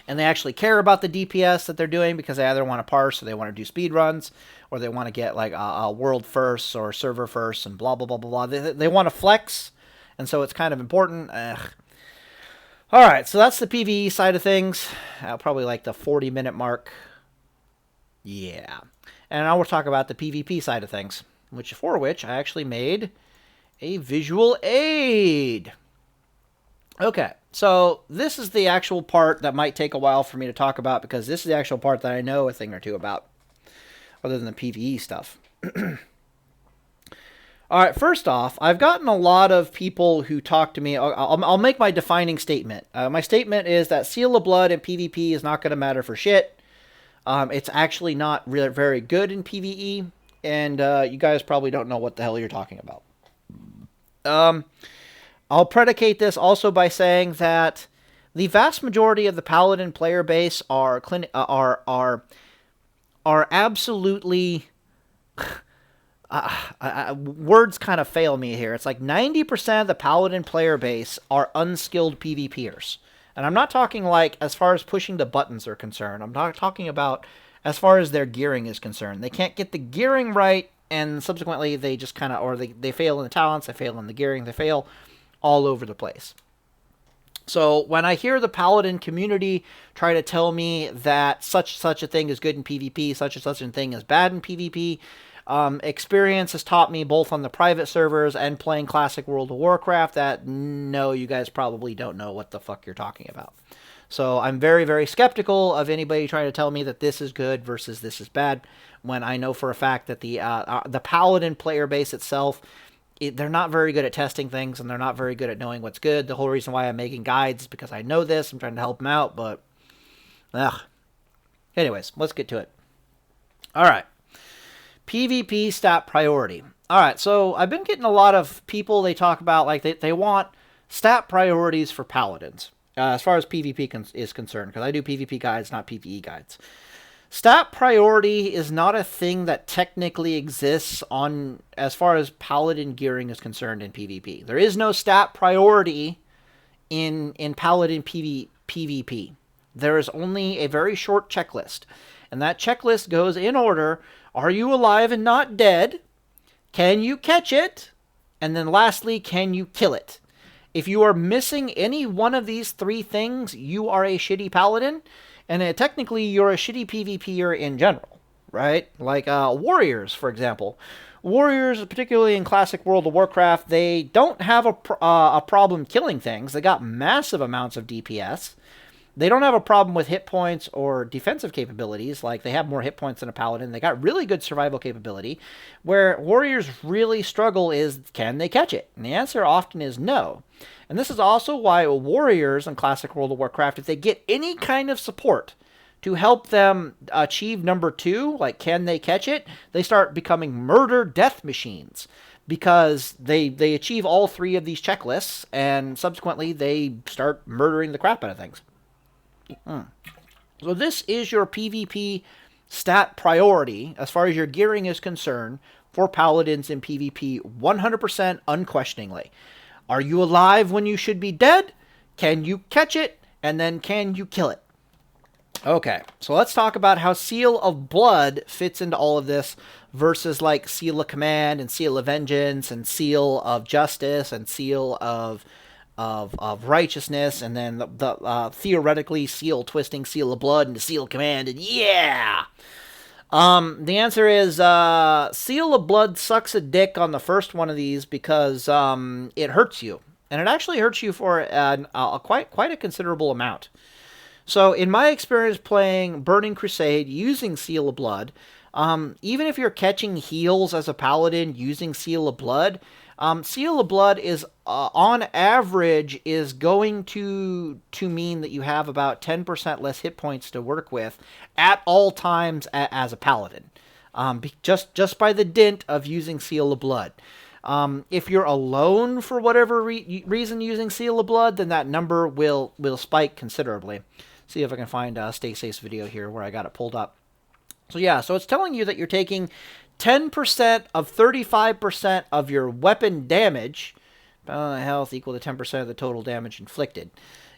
and they actually care about the DPS that they're doing because they either want to parse, or they want to do speed runs, or they want to get like a world first or server first and blah blah blah blah blah. They want to flex, and so it's kind of important. All right, so that's the PvE side of things. Probably like the 40-minute mark. Yeah. And now we'll talk about the PvP side of things, for which I actually made a visual aid. Okay, so this is the actual part that might take a while for me to talk about, because this is the actual part that I know a thing or two about, other than the PvE stuff. All right, first off, I've gotten a lot of people who talk to me. I'll make my defining statement. My statement is that Seal of Blood and PvP is not going to matter for shit. It's actually not really very good in PvE, and you guys probably don't know what the hell you're talking about. I'll predicate this also by saying that the vast majority of the Paladin player base are absolutely... words kind of fail me here. It's like 90% of the Paladin player base are unskilled PvPers. And I'm not talking like as far as pushing the buttons are concerned. I'm not talking about as far as their gearing is concerned. They can't get the gearing right, and subsequently they just kind of, or they fail in the talents, they fail in the gearing, they fail all over the place. So when I hear the Paladin community try to tell me that such a thing is good in PvP, such a thing is bad in PvP, experience has taught me, both on the private servers and playing classic World of Warcraft, that no, you guys probably don't know what the fuck you're talking about. So I'm very, very skeptical of anybody trying to tell me that this is good versus this is bad, when I know for a fact that the Paladin player base itself, they're not very good at testing things, and they're not very good at knowing what's good. The whole reason why I'm making guides is because I know this. I'm trying to help them out, but... Anyways, let's get to it. Alright. PvP stat priority. Alright, so I've been getting a lot of people, they talk about, like, they want stat priorities for Paladins, as far as PvP is concerned, because I do PvP guides, not PvE guides. Stat priority is not a thing that technically exists on, as far as Paladin gearing is concerned in PvP. There is no stat priority in Paladin PvP. There is only a very short checklist. And that checklist goes in order: are you alive and not dead? Can you catch it? And then lastly, can you kill it? If you are missing any one of these three things, you are a shitty Paladin. And technically, you're a shitty PvPer in general, right? Like warriors, for example. Warriors, particularly in classic World of Warcraft, they don't have a problem killing things. They got massive amounts of DPS. They don't have a problem with hit points or defensive capabilities. Like, they have more hit points than a Paladin. They got really good survival capability. Where warriors really struggle is, can they catch it? And the answer often is no. And this is also why warriors in classic World of Warcraft, if they get any kind of support to help them achieve number 2, like can they catch it, they start becoming murder death machines. Because they achieve all 3 of these checklists, and subsequently they start murdering the crap out of things. So this is your PvP stat priority, as far as your gearing is concerned, for Paladins in PvP, 100% unquestioningly. Are you alive when you should be dead? Can you catch it? And then can you kill it? Okay, so let's talk about how Seal of Blood fits into all of this versus like Seal of Command and Seal of Vengeance and Seal of Justice and Seal of Righteousness, and then the theoretically Seal Twisting, Seal of Blood, and the Seal of Command, and yeah! The answer is, Seal of Blood sucks a dick on the first one of these because, it hurts you. And it actually hurts you for quite a considerable amount. So, in my experience playing Burning Crusade using Seal of Blood, even if you're catching heals as a Paladin using Seal of Blood, Seal of Blood is, on average, is going to mean that you have about 10% less hit points to work with at all times as a Paladin. Just by the dint of using Seal of Blood. If you're alone for whatever reason using Seal of Blood, then that number will spike considerably. See if I can find Stay Safe's video here where I got it pulled up. So yeah, so it's telling you that you're taking 10% of 35% of your weapon damage, health equal to 10% of the total damage inflicted.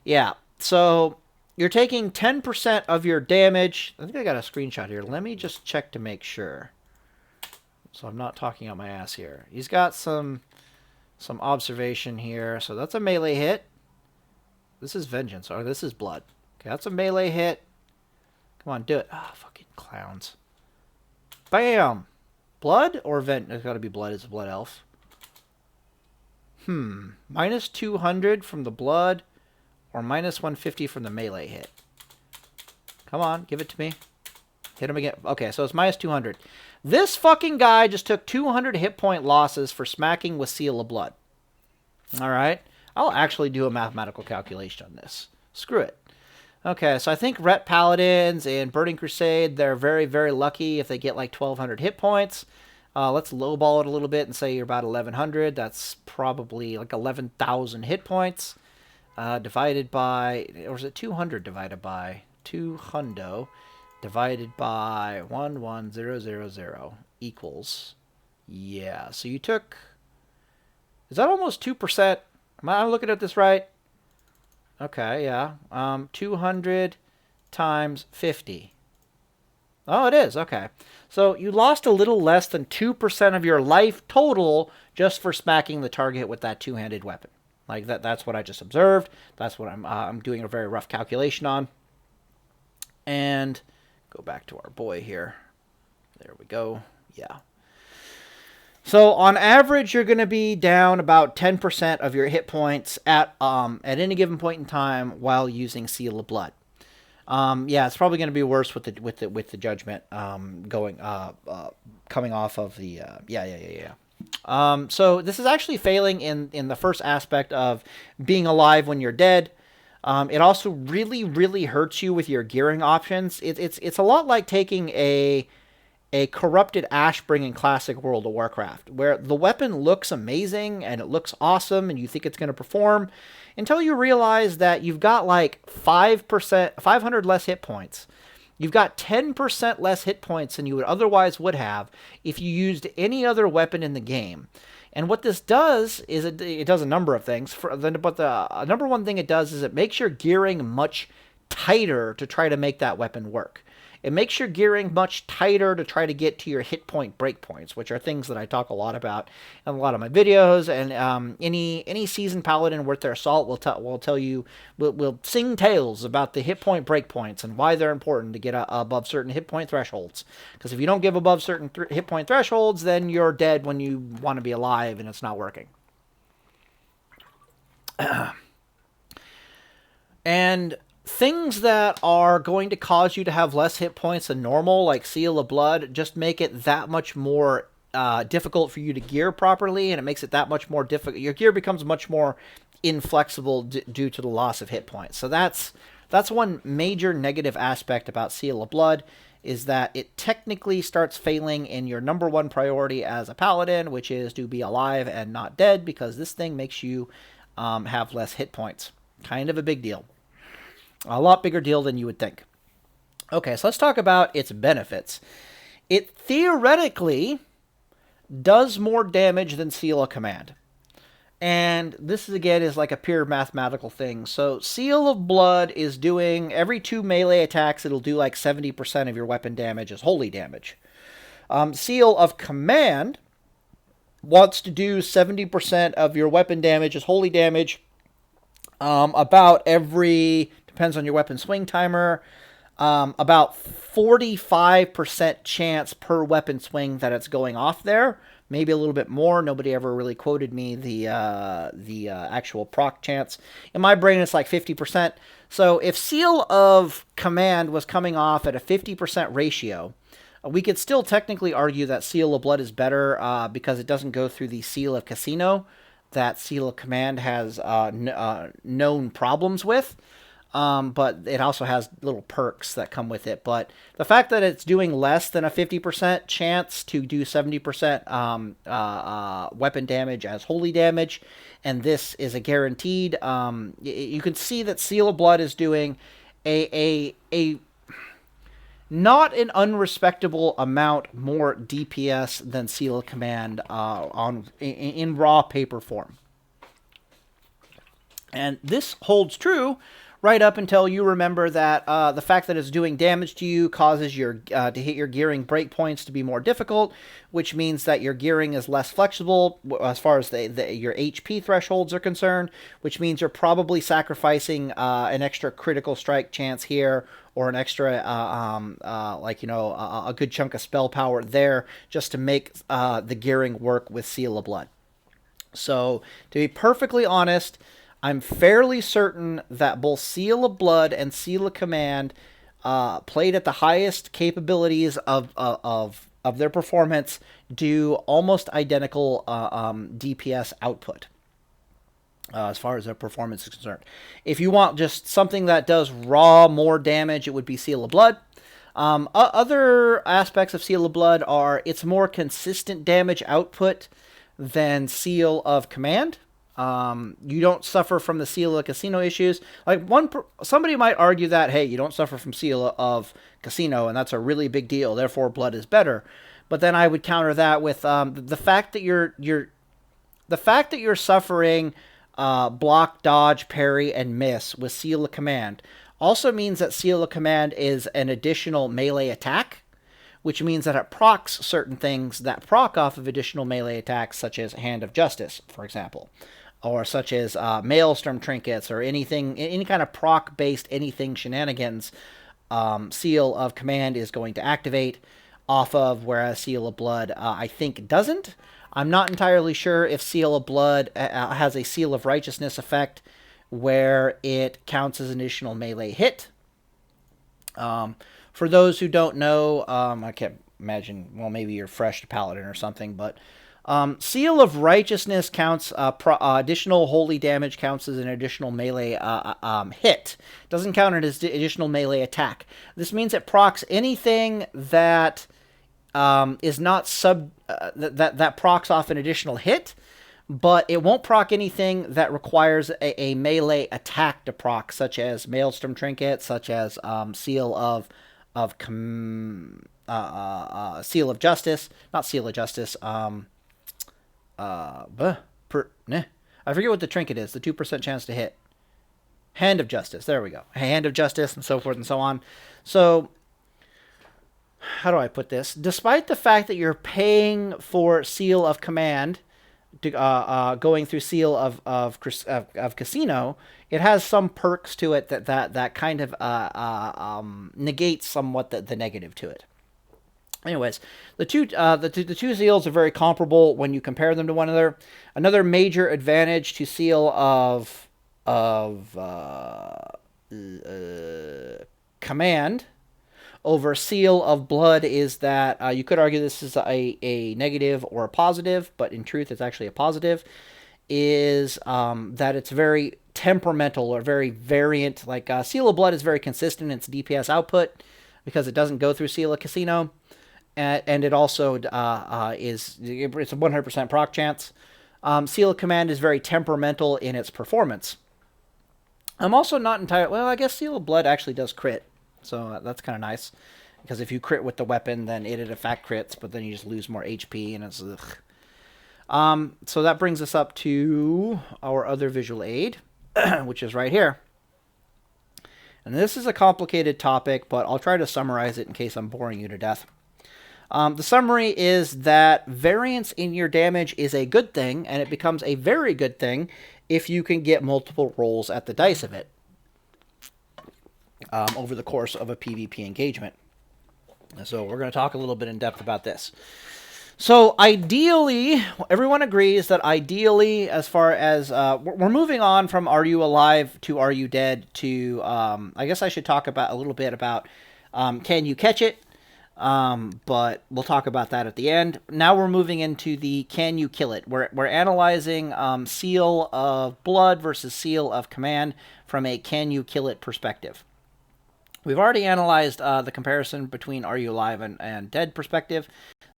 Yeah, so you're taking 10% of your damage. I think I got a screenshot here. Let me just check to make sure. So I'm not talking out my ass here. He's got some observation here. So that's a melee hit. This is Vengeance, or this is Blood. Okay, that's a melee hit. Come on, do it. Ah, fucking clowns. Bam! Blood or vent? It's got to be blood. It's a blood elf. Minus 200 from the blood or minus 150 from the melee hit. Come on, give it to me. Hit him again. Okay, so it's minus 200. This fucking guy just took 200 hit point losses for smacking with Seal of Blood. All right. I'll actually do a mathematical calculation on this. Screw it. Okay, so I think Ret Paladins and Burning Crusade, they're very, very lucky if they get like 1,200 hit points. Let's lowball it a little bit and say you're about 1,100. That's probably like 11,000 hit points. Divided by, or is it 200 divided by 200 divided by 11000 equals, yeah. So you took, is that almost 2%? Am I looking at this right? Okay, yeah. 200 times 50. Oh, it is. Okay. So you lost a little less than 2% of your life total just for smacking the target with that two-handed weapon. Like that's what I just observed. That's what I'm doing a very rough calculation on. And go back to our boy here. There we go. Yeah. So on average, you're going to be down about 10% of your hit points at any given point in time while using Seal of Blood. Yeah, it's probably going to be worse with the judgment coming off of the so this is actually failing in the first aspect of being alive when you're dead. It also really, really hurts you with your gearing options. It's a lot like taking a corrupted Ashbring in Classic World of Warcraft, where the weapon looks amazing and it looks awesome and you think it's going to perform until you realize that you've got like 500 less hit points. You've got 10% less hit points than you would otherwise would have if you used any other weapon in the game. And what this does is it does a number of things. But the number one thing it does is it makes your gearing much tighter to try to make that weapon work. It makes your gearing much tighter to try to get to your hit point breakpoints, which are things that I talk a lot about in a lot of my videos. And any seasoned paladin worth their salt will sing tales about the hit point breakpoints and why they're important to get above certain hit point thresholds. Because if you don't give above certain hit point thresholds, then you're dead when you want to be alive and it's not working. And things that are going to cause you to have less hit points than normal, like Seal of Blood, just make it that much more difficult for you to gear properly, and it makes it that much more difficult. Your gear becomes much more inflexible due to the loss of hit points. So that's one major negative aspect about Seal of Blood, is that it technically starts failing in your number one priority as a paladin, which is to be alive and not dead, because this thing makes you have less hit points. Kind of a big deal. A lot bigger deal than you would think. Okay, so let's talk about its benefits. It theoretically does more damage than Seal of Command. And this is like a pure mathematical thing. So Seal of Blood is doing, every 2 melee attacks, it'll do like 70% of your weapon damage as holy damage. Seal of Command wants to do 70% of your weapon damage as holy damage about every, depends on your weapon swing timer, about 45% chance per weapon swing that it's going off there. Maybe a little bit more. Nobody ever really quoted me the actual proc chance. In my brain, it's like 50%. So if Seal of Command was coming off at a 50% ratio, we could still technically argue that Seal of Blood is better because it doesn't go through the Seal of Casino that Seal of Command has known problems with. But it also has little perks that come with it. But the fact that it's doing less than a 50% chance to do 70% weapon damage as holy damage, and this is a guaranteed, you can see that Seal of Blood is doing a not an unrespectable amount more DPS than Seal of Command in raw paper form. And this holds true right up until you remember that the fact that it's doing damage to you causes your to hit your gearing breakpoints to be more difficult, which means that your gearing is less flexible as far as your HP thresholds are concerned, which means you're probably sacrificing an extra critical strike chance here, or an extra, a good chunk of spell power there, just to make the gearing work with Seal of Blood. So, to be perfectly honest, I'm fairly certain that both Seal of Blood and Seal of Command, played at the highest capabilities of their performance, do almost identical DPS output. As far as their performance is concerned. If you want just something that does raw more damage, it would be Seal of Blood. Other aspects of Seal of Blood are it's more consistent damage output than Seal of Command. You don't suffer from the Seal of Casino issues. Like somebody might argue that, hey, you don't suffer from Seal of Casino, and that's a really big deal. Therefore, Blood is better. But then I would counter that with the fact that you're suffering block, dodge, parry, and miss with Seal of Command also means that Seal of Command is an additional melee attack, which means that it procs certain things that proc off of additional melee attacks, such as Hand of Justice, for example, or such as Maelstrom trinkets, or any kind of proc-based anything shenanigans. Seal of Command is going to activate off of, whereas Seal of Blood, I think, doesn't. I'm not entirely sure if Seal of Blood has a Seal of Righteousness effect where it counts as an additional melee hit. For those who don't know, I can't imagine, well, maybe you're fresh to Paladin or something, but Seal of Righteousness counts, additional holy damage counts as an additional melee hit. Doesn't count it as additional melee attack. This means it procs anything that is not that procs off an additional hit, but it won't proc anything that requires a melee attack to proc, such as Maelstrom Trinket, such as Seal of Seal of Justice, not Seal of Justice. I forget what the trinket is. The 2% chance to hit. Hand of Justice. There we go. Hand of Justice, and so forth and so on. So, how do I put this? Despite the fact that you're paying for Seal of Command, going through Seal of Casino, it has some perks to it that kind of negates somewhat the negative to it. Anyways, the two seals are very comparable when you compare them to one another. Another major advantage to Seal of Command over Seal of Blood is that you could argue this is a negative or a positive, but in truth it's actually a positive, is that it's very temperamental or very variant. Like Seal of Blood is very consistent in its DPS output because it doesn't go through Seal of Casino, and it also it's a 100% proc chance. Seal of Command is very temperamental in its performance. I'm also not entirely... Well, I guess Seal of Blood actually does crit. So that's kind of nice. Because if you crit with the weapon, then it in fact crits, but then you just lose more HP, and it's... Ugh. So that brings us up to our other visual aid, which is right here. And this is a complicated topic, but I'll try to summarize it in case I'm boring you to death. The summary is that variance in your damage is a good thing, and it becomes a very good thing if you can get multiple rolls at the dice of it over the course of a PvP engagement. So we're going to talk a little bit in depth about this. So ideally, everyone agrees that ideally, as far as we're moving on from Are You Alive to Are You Dead to, I guess I should talk about a little bit about Can You Catch It? But we'll talk about that at the end. Now we're moving into the Can You Kill It? We're analyzing Seal of Blood versus Seal of Command from a Can You Kill It perspective. We've already analyzed the comparison between Are You Alive and Dead perspective.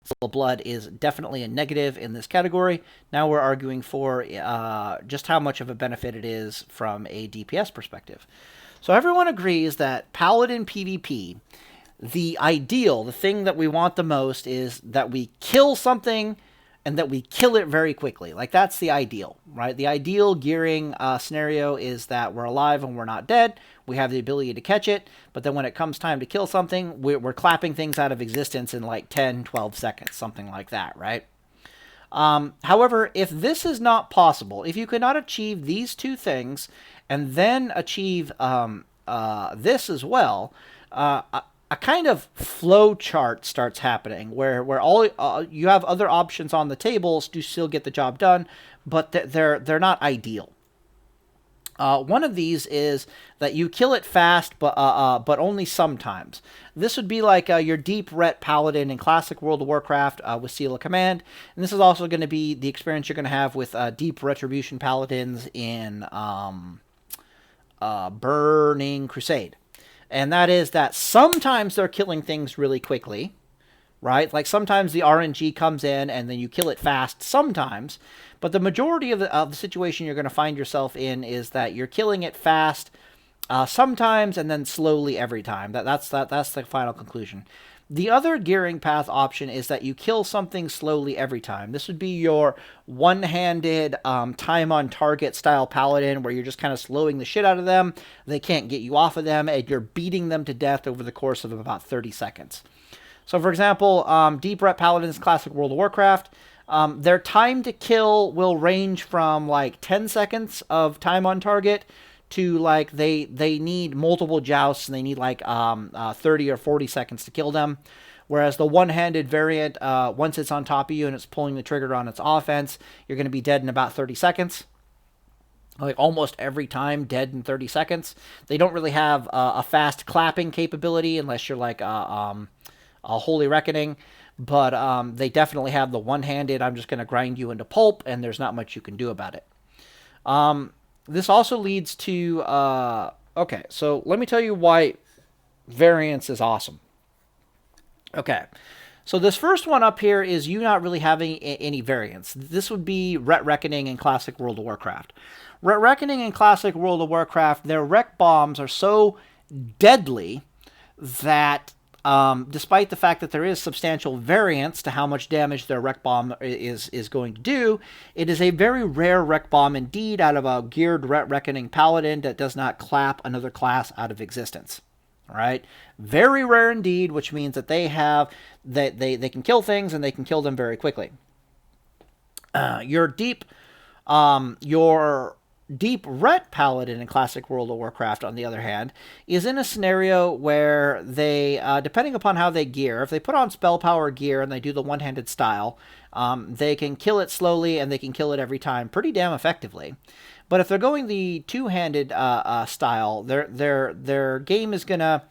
Seal of Blood is definitely a negative in this category. Now we're arguing for just how much of a benefit it is from a DPS perspective. So everyone agrees that Paladin PvP, the ideal, the thing that we want the most, is that we kill something and that we kill it very quickly. Like, that's the ideal, right? The ideal gearing scenario is that we're alive and we're not dead. we have the ability to catch it, but then when it comes time to kill something, we're clapping things out of existence in like 10, 12 seconds, something like that, right? However, if this is not possible, if you cannot achieve these two things and then achieve this as well, a kind of flow chart starts happening where all you have other options on the tables to still get the job done, but they're not ideal. One of these is that you kill it fast, but only sometimes. This would be like your deep ret paladin in classic World of Warcraft with Seal of Command, and this is also going to be the experience you're going to have with deep retribution paladins in Burning Crusade. And that is that sometimes they're killing things really quickly, right? Like sometimes the RNG comes in and then you kill it fast sometimes. But the majority of the situation you're going to find yourself in is that you're killing it fast sometimes and then slowly every time. That's the final conclusion. The other gearing path option is that you kill something slowly every time. This would be your one-handed time on target style paladin where you're just kind of slowing the shit out of them. They can't get you off of them, and you're beating them to death over the course of about 30 seconds. So for example, Deep Ret Paladins Classic World of Warcraft, their time to kill will range from like 10 seconds of time on target to like they need multiple jousts and they need like 30 or 40 seconds to kill them. Whereas the one-handed variant, once it's on top of you and it's pulling the trigger on its offense, you're going to be dead in about 30 seconds. Like almost every time, dead in 30 seconds. They don't really have a fast clapping capability unless you're like a Holy Reckoning. But they definitely have the one-handed, I'm just going to grind you into pulp, and there's not much you can do about it. This also leads to... okay, so let me tell you why Variance is awesome. Okay, so this first one up here is you not really having any variance. This would be Ret Reckoning in Classic World of Warcraft. Ret Reckoning in Classic World of Warcraft, their Rec Bombs are so deadly that... despite the fact that there is substantial variance to how much damage their Rec Bomb is going to do, it is a very rare Rec Bomb indeed out of a geared Ret Reckoning Paladin that does not clap another class out of existence. All right? Very rare indeed, which means that they can kill things and they can kill them very quickly. Your deep Ret Paladin in Classic World of Warcraft, on the other hand, is in a scenario where they, depending upon how they gear, if they put on spell power gear and they do the one-handed style, they can kill it slowly and they can kill it every time pretty damn effectively. But if they're going the two-handed style, their game is going to,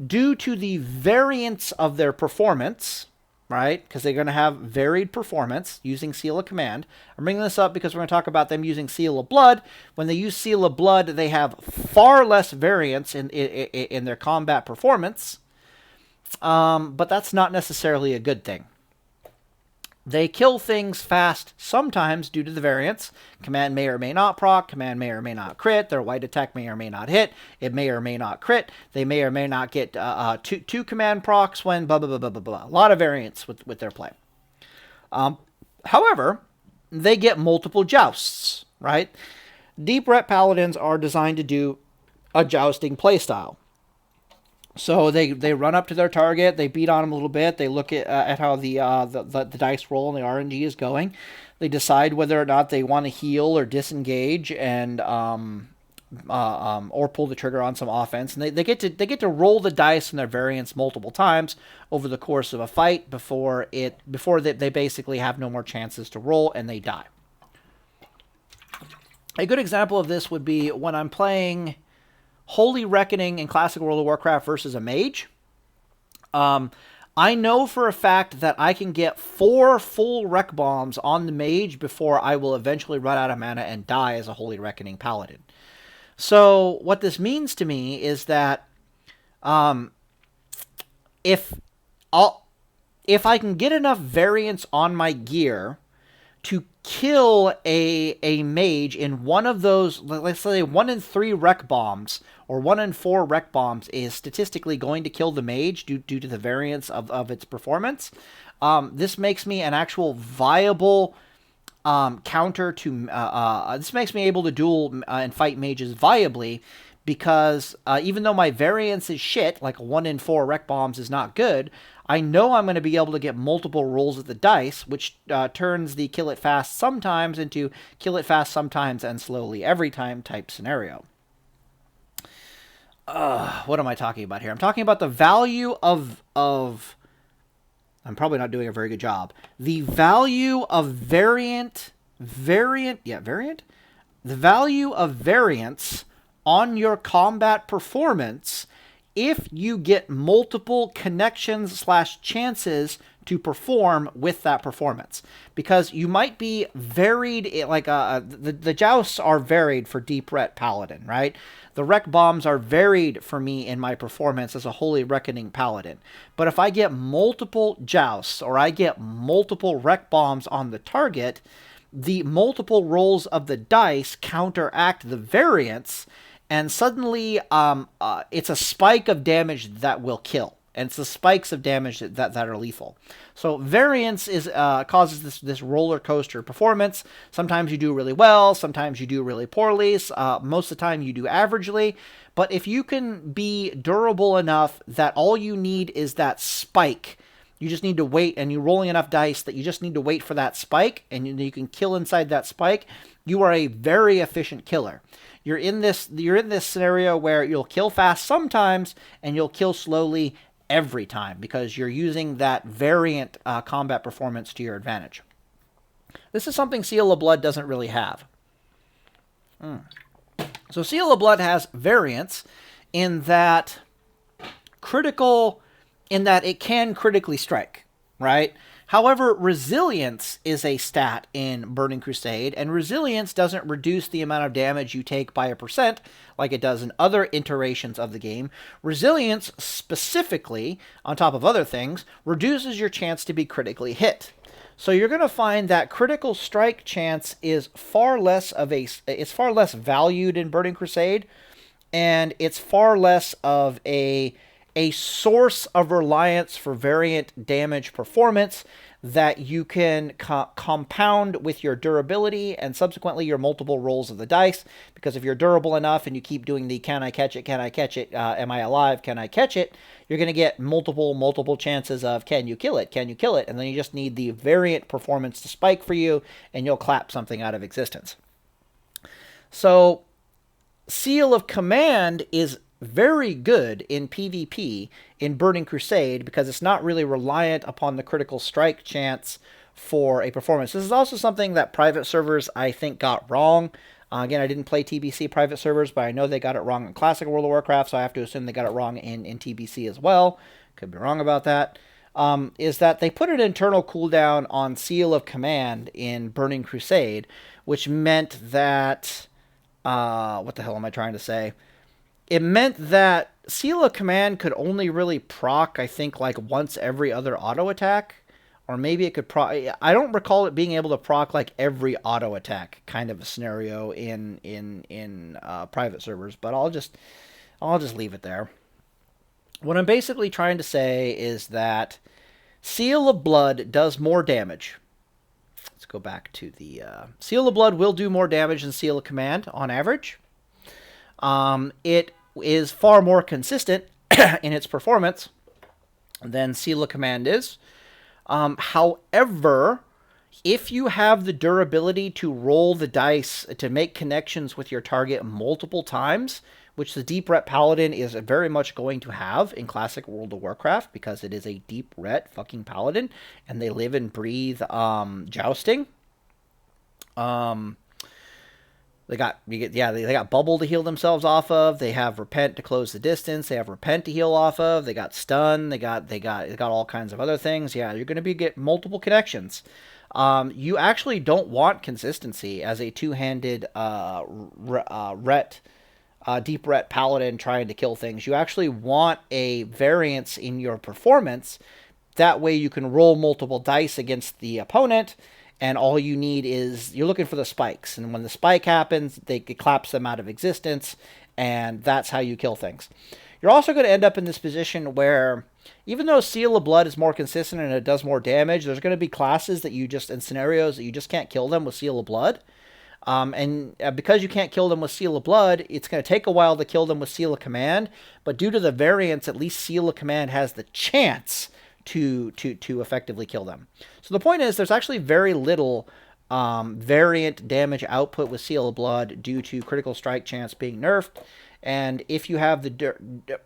due to the variance of their performance... right? Because they're going to have varied performance using Seal of Command. I'm bringing this up because we're going to talk about them using Seal of Blood. When they use Seal of Blood, they have far less variance in their combat performance. But that's not necessarily a good thing. They kill things fast sometimes due to the variance. Command may or may not proc. Command may or may not crit. Their white attack may or may not hit. It may or may not crit. They may or may not get two command procs when blah, blah, blah, blah, blah, blah. A lot of variance with their play. However, they get multiple jousts, right? Deep Ret Paladins are designed to do a jousting playstyle. So they run up to their target, they beat on them a little bit, they look at how the dice roll and the RNG is going. They decide whether or not they want to heal or disengage and or pull the trigger on some offense. And they get to roll the dice and their variance multiple times over the course of a fight before they basically have no more chances to roll and they die. A good example of this would be when I'm playing Holy Reckoning in Classic World of Warcraft versus a mage. I know for a fact that I can get 4 full Rec Bombs on the mage before I will eventually run out of mana and die as a Holy Reckoning Paladin. So what this means to me is that if I can get enough variance on my gear to kill a mage in one of those, let's say 1 in 3 Rec Bombs, or 1 in 4 Rec Bombs is statistically going to kill the mage due to the variance of its performance. This makes me an actual viable counter to... this makes me able to duel and fight mages viably because even though my variance is shit, like a 1 in 4 rec bombs is not good, I know I'm going to be able to get multiple rolls of the dice, which turns the kill it fast sometimes into kill it fast sometimes and slowly every time type scenario. What am I talking about here? I'm talking about the value of I'm probably not doing a very good job. The value of variant. The value of variance on your combat performance if you get multiple connections / chances to perform with that performance. Because you might be varied, like the jousts are varied for Deep Ret Paladin, right? The Wreck Bombs are varied for me in my performance as a Holy Reckoning Paladin. But if I get multiple jousts or I get multiple Wreck Bombs on the target, the multiple rolls of the dice counteract the variance, and suddenly it's a spike of damage that will kill. And it's the spikes of damage that are lethal. So variance is causes this roller coaster performance. Sometimes you do really well, sometimes you do really poorly. Most of the time you do averagely. But if you can be durable enough that all you need is that spike, you just need to wait, and you're rolling enough dice that you just need to wait for that spike, and you can kill inside that spike, you are a very efficient killer. You're in this scenario where you'll kill fast sometimes, and you'll kill slowly every time, because you're using that variant combat performance to your advantage. This is something Seal of Blood doesn't really have. So Seal of Blood has variance in that it can critically strike, right? However, resilience is a stat in Burning Crusade, and resilience doesn't reduce the amount of damage you take by 1% like it does in other iterations of the game. Resilience, specifically, on top of other things, reduces your chance to be critically hit. So you're going to find that critical strike chance is far less valued in Burning Crusade, and it's far less of a source of reliance for variant damage performance that you can compound with your durability and subsequently your multiple rolls of the dice. Because if you're durable enough and you keep doing the can I catch it, am I alive, can I catch it, you're going to get multiple chances of can you kill it, and then you just need the variant performance to spike for you and you'll clap something out of existence. So Seal of Command is very good in PvP in Burning Crusade because it's not really reliant upon the critical strike chance for a performance. This is also something that private servers, I think, got wrong. Again, I didn't play TBC private servers, but I know they got it wrong in Classic World of Warcraft, so I have to assume they got it wrong in TBC as well. Could be wrong about that. Is that they put an internal cooldown on Seal of Command in Burning Crusade, which meant that... what the hell am I trying to say? It meant that Seal of Command could only really proc, I think, like once every other auto attack. Or maybe it could proc... I don't recall it being able to proc like every auto attack kind of a scenario in private servers. But I'll just leave it there. What I'm basically trying to say is that Seal of Blood does more damage. Let's go back to the... Seal of Blood will do more damage than Seal of Command on average. It is far more consistent in its performance than Seal of Command is. However, if you have the durability to roll the dice to make connections with your target multiple times, which the Deep Ret Paladin is very much going to have in Classic World of Warcraft because it is a Deep Ret fucking Paladin and they live and breathe jousting. They got Bubble to heal themselves off of. They have Repent to close the distance. They have Repent to heal off of. They got Stun. They got all kinds of other things. Yeah, you're going to get multiple connections. You actually don't want consistency as a two-handed Deep Ret Paladin trying to kill things. You actually want a variance in your performance. That way you can roll multiple dice against the opponent. And all you need is, you're looking for the spikes. And when the spike happens, it claps them out of existence. And that's how you kill things. You're also going to end up in this position where, even though Seal of Blood is more consistent and it does more damage, there's going to be classes that and scenarios that you just can't kill them with Seal of Blood. Because you can't kill them with Seal of Blood, it's going to take a while to kill them with Seal of Command. But due to the variance, at least Seal of Command has the chance to effectively kill them. So the point is, there's actually very little variant damage output with Seal of Blood due to critical strike chance being nerfed. And if you have the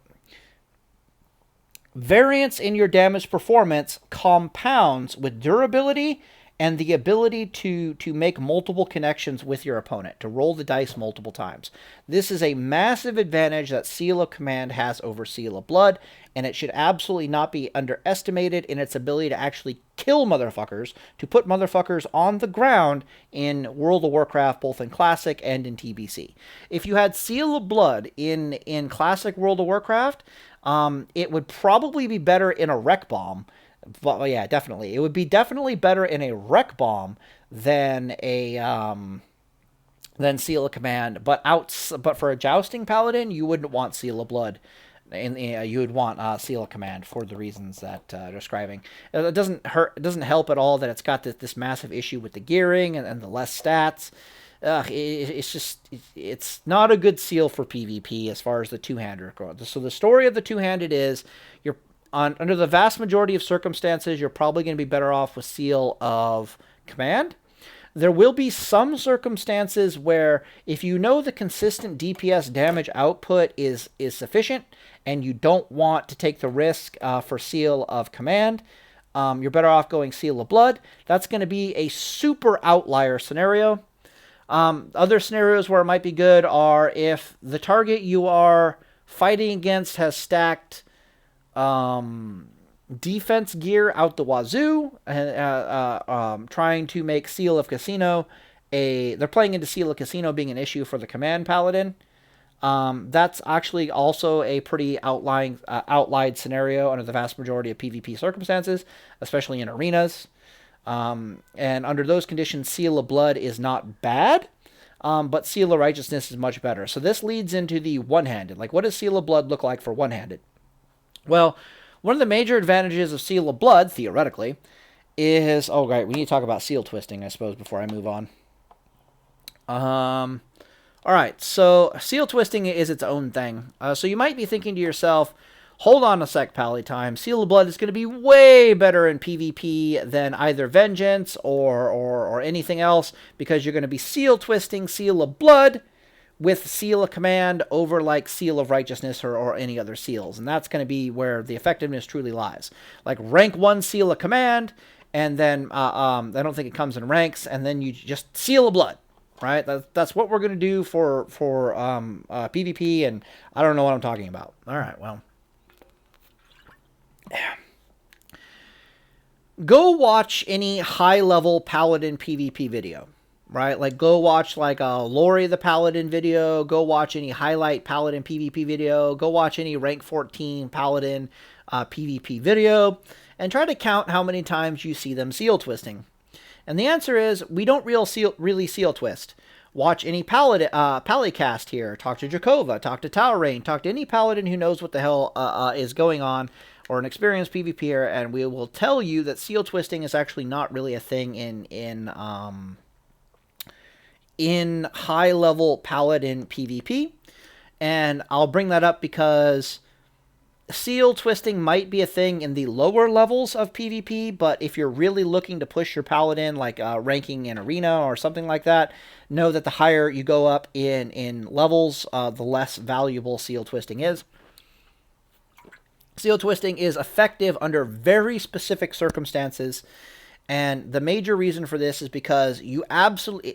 variance in your damage performance compounds with durability and the ability to make multiple connections with your opponent, to roll the dice multiple times. This is a massive advantage that Seal of Command has over Seal of Blood, and it should absolutely not be underestimated in its ability to actually kill motherfuckers, to put motherfuckers on the ground in World of Warcraft, both in Classic and in TBC. If you had Seal of Blood in Classic World of Warcraft, it would probably be better in a Wreck Bomb. Well, yeah, definitely. It would be definitely better in a Wreck Bomb than a than Seal of Command. But for a Jousting Paladin, you wouldn't want Seal of Blood, and you would want Seal of Command for the reasons that I'm describing. It doesn't hurt. It doesn't help at all that it's got this massive issue with the gearing and the less stats. It's not a good seal for PvP as far as the two-hander goes. So the story of the two-handed is under the vast majority of circumstances, you're probably going to be better off with Seal of Command. There will be some circumstances where if you know the consistent DPS damage output is sufficient and you don't want to take the risk for Seal of Command, you're better off going Seal of Blood. That's going to be a super outlier scenario. Other scenarios where it might be good are if the target you are fighting against has stacked defense gear out the wazoo, trying to make Seal of Casino they're playing into Seal of Casino being an issue for the Command Paladin. That's actually also a pretty outlied scenario under the vast majority of PvP circumstances, especially in arenas. And under those conditions, Seal of Blood is not bad, but Seal of Righteousness is much better. So this leads into the one-handed. Like, what does Seal of Blood look like for one-handed? Well, one of the major advantages of Seal of Blood, theoretically, is... Oh, right, we need to talk about seal twisting, I suppose, before I move on. Alright, so seal twisting is its own thing. So you might be thinking to yourself, hold on a sec, Palatime. Seal of Blood is going to be way better in PvP than either Vengeance or anything else, because you're going to be seal twisting Seal of Blood with Seal of Command over like Seal of Righteousness or any other seals. And that's going to be where the effectiveness truly lies. Like rank 1 Seal of Command, and then I don't think it comes in ranks, and then you just Seal of Blood, right? That's what we're going to do for PvP, and I don't know what I'm talking about. All right, well. Go watch any high-level Paladin PvP video. Right, like go watch like a Lori the Paladin video, go watch any highlight Paladin PvP video, go watch any rank 14 Paladin PvP video, and try to count how many times you see them seal twisting. And the answer is, we don't really seal twist. Watch any Palicast here, talk to Jakova, talk to Talrain, talk to any Paladin who knows what the hell is going on, or an experienced PvPer, and we will tell you that seal twisting is actually not really a thing in high-level Paladin PvP. And I'll bring that up because seal twisting might be a thing in the lower levels of PvP, but if you're really looking to push your Paladin, like ranking in Arena or something like that, know that the higher you go up in levels, the less valuable seal twisting is. Seal twisting is effective under very specific circumstances, and the major reason for this is because you absolutely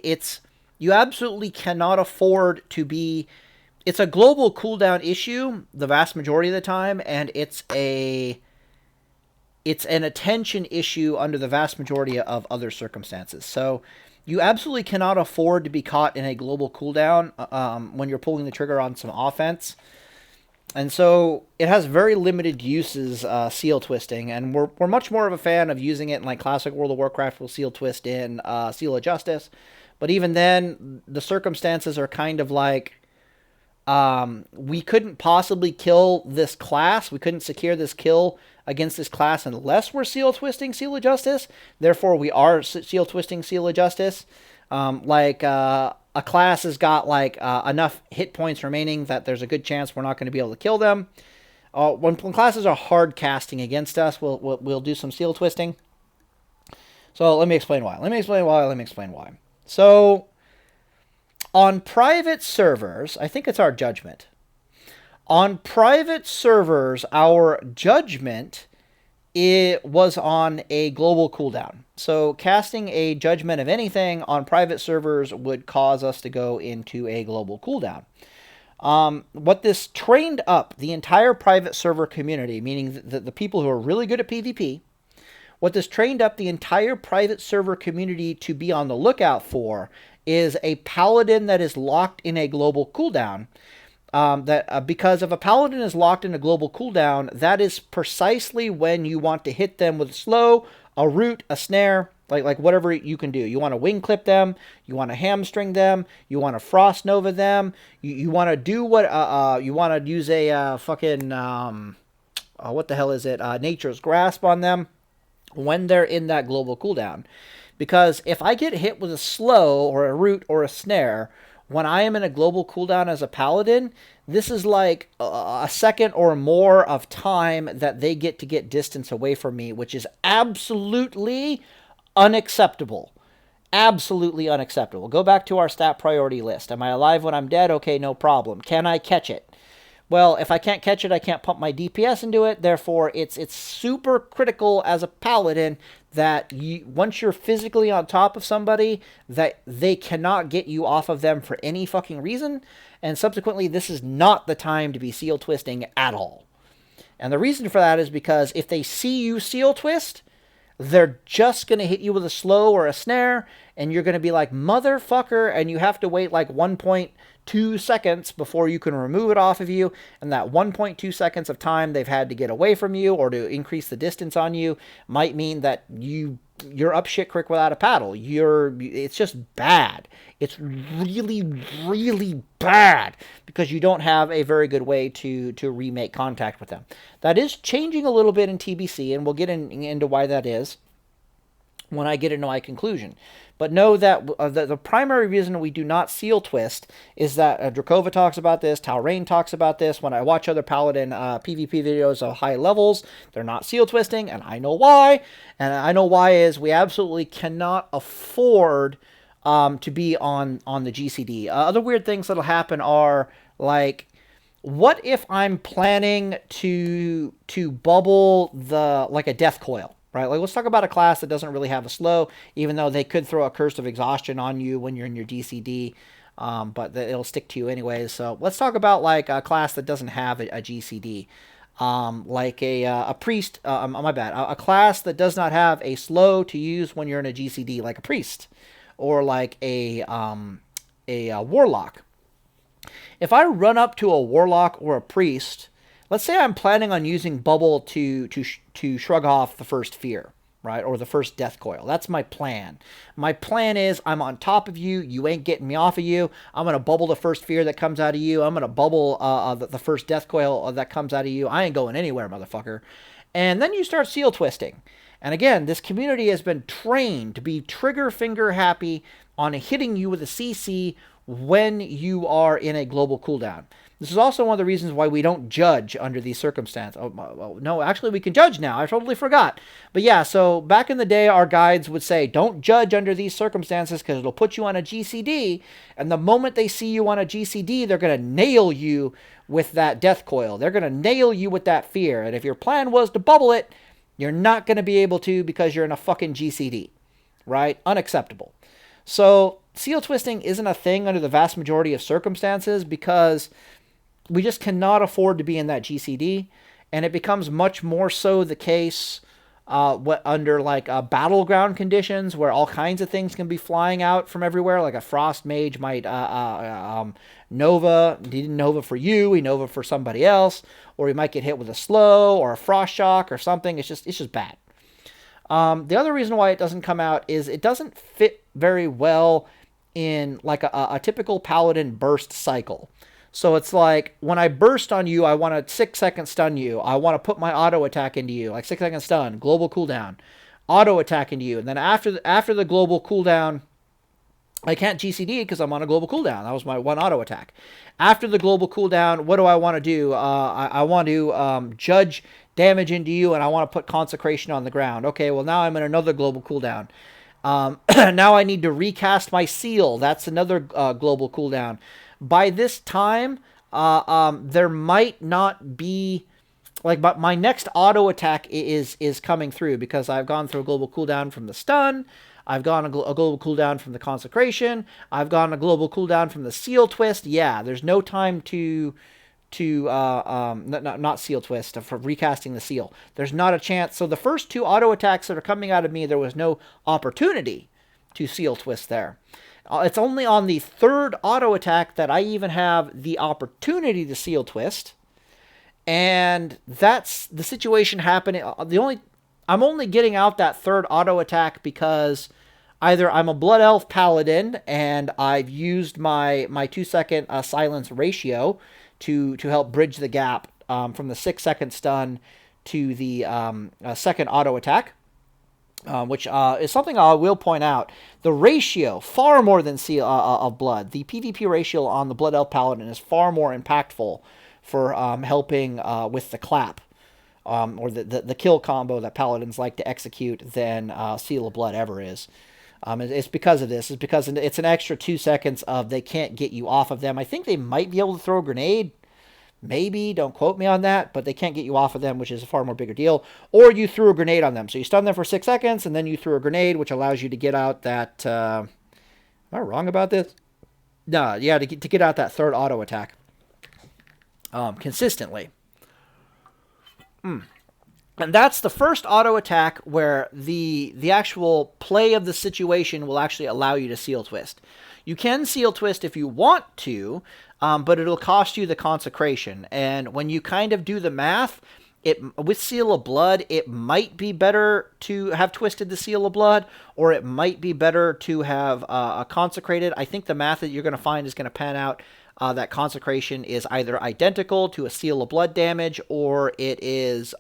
cannot afford to be... It's a global cooldown issue the vast majority of the time, and it's an attention issue under the vast majority of other circumstances. So you absolutely cannot afford to be caught in a global cooldown when you're pulling the trigger on some offense. And so it has very limited uses, seal twisting, and we're much more of a fan of using it in like classic World of Warcraft. We'll seal twist in Seal of Justice. But even then, the circumstances are kind of like, we couldn't possibly kill this class. We couldn't secure this kill against this class unless we're seal twisting Seal of Justice. Therefore, we are seal twisting Seal of Justice. A class has got like enough hit points remaining that there's a good chance we're not going to be able to kill them. When classes are hard casting against us, we'll do some seal twisting. So let me explain why. Let me explain why. So on private servers, I think it's our judgment. On private servers, our judgment was on a global cooldown. So casting a judgment of anything on private servers would cause us to go into a global cooldown. What this trained up the entire private server community, meaning the people who are really good at PvP, what this trained up the entire private server community to be on the lookout for is a Paladin that is locked in a global cooldown. Because if a Paladin is locked in a global cooldown, that is precisely when you want to hit them with a slow, a root, a snare, like whatever you can do. You want to wing clip them, you want to hamstring them, you want to frost nova them, you want to do what, you want to use a fucking, what the hell is it, Nature's Grasp on them when they're in that global cooldown. Because if I get hit with a slow or a root or a snare, when I am in a global cooldown as a Paladin, this is like a second or more of time that they get to get distance away from me, which is absolutely unacceptable. Absolutely unacceptable. Go back to our stat priority list. Am I alive when I'm dead? Okay, no problem. Can I catch it? Well, if I can't catch it, I can't pump my DPS into it. Therefore, it's super critical as a Paladin that once you're physically on top of somebody, that they cannot get you off of them for any fucking reason. And subsequently, this is not the time to be seal twisting at all. And the reason for that is because if they see you seal twist, they're just going to hit you with a slow or a snare, and you're going to be like, motherfucker, and you have to wait like 1.2 seconds before you can remove it off of you, and that 1.2 seconds of time they've had to get away from you or to increase the distance on you might mean that you're up shit creek without a paddle. It's just bad. It's really, really bad because you don't have a very good way to remake contact with them. That is changing a little bit in TBC, and we'll get into why that is when I get into my conclusion. But know that the primary reason we do not seal twist is that Drakova talks about this, Talrain talks about this. When I watch other Paladin PvP videos of high levels, they're not seal twisting, and I know why. And I know why is we absolutely cannot afford to be on the GCD. Other weird things that'll happen are like, what if I'm planning to bubble like a death coil? Right? Like, let's talk about a class that doesn't really have a slow, even though they could throw a Curse of Exhaustion on you when you're in your GCD, but it'll stick to you anyways. So let's talk about like a class that doesn't have a GCD, like a priest. My bad. A class that does not have a slow to use when you're in a GCD, like a priest, or like a warlock. If I run up to a warlock or a priest, let's say I'm planning on using bubble to shrug off the first fear, right? Or the first death coil. That's my plan. My plan is I'm on top of you. You ain't getting me off of you. I'm going to bubble the first fear that comes out of you. I'm going to bubble the first death coil that comes out of you. I ain't going anywhere, motherfucker. And then you start seal twisting. And again, this community has been trained to be trigger finger happy on hitting you with a CC when you are in a global cooldown. This is also one of the reasons why we don't judge under these circumstances. Oh, no, actually we can judge now. I totally forgot. But yeah, so back in the day, our guides would say, don't judge under these circumstances because it'll put you on a GCD. And the moment they see you on a GCD, they're going to nail you with that death coil. They're going to nail you with that fear. And if your plan was to bubble it, you're not going to be able to because you're in a fucking GCD, right? Unacceptable. So seal twisting isn't a thing under the vast majority of circumstances because we just cannot afford to be in that GCD, and it becomes much more so the case under like battleground conditions where all kinds of things can be flying out from everywhere. Like a frost mage might Nova. He didn't Nova for you, he Nova for somebody else, or he might get hit with a slow or a frost shock or something. It's just bad. The other reason why it doesn't come out is it doesn't fit very well in like a typical Paladin burst cycle. So it's like, when I burst on you, I want to 6-second stun you. I want to put my auto attack into you, like 6-second stun, global cooldown, auto attack into you. And then after the global cooldown, I can't GCD because I'm on a global cooldown. That was my one auto attack. After the global cooldown, what do I want to do? I want to judge damage into you, and I want to put consecration on the ground. Okay, well, now I'm in another global cooldown. Now I need to recast my seal. That's another global cooldown. By this time, there might not be... but my next auto attack is coming through because I've gone through a global cooldown from the stun. I've gone a global cooldown from the consecration. I've gone a global cooldown from the seal twist. Yeah, there's no time not seal twist, for recasting the seal. There's not a chance. So the first two auto attacks that are coming out of me, there was no opportunity to seal twist there. It's only on the third auto attack that I even have the opportunity to seal twist. And that's the situation happening. I'm only getting out that third auto attack because either I'm a Blood Elf Paladin and I've used my 2-second silence ratio to help bridge the gap from the 6-second stun to the second auto attack, which is something I will point out. The ratio, far more than Seal of Blood. The PvP ratio on the Blood Elf Paladin is far more impactful for helping with the clap. Or the kill combo that Paladins like to execute than Seal of Blood ever is. It's because of this. It's because it's an extra 2 seconds of they can't get you off of them. I think they might be able to throw a grenade. Maybe, don't quote me on that, but they can't get you off of them, which is a far more bigger deal. Or you threw a grenade on them. So you stun them for 6 seconds, and then you threw a grenade, which allows you to get out that... am I wrong about this? No, yeah, to get out that third auto attack. Consistently. And that's the first auto attack where the actual play of the situation will actually allow you to seal twist. You can seal twist if you want to, but it'll cost you the consecration. And when you kind of do the math, with Seal of Blood, it might be better to have twisted the Seal of Blood, or it might be better to have consecrated. I think the math that you're going to find is going to pan out that consecration is either identical to a Seal of Blood damage, or it is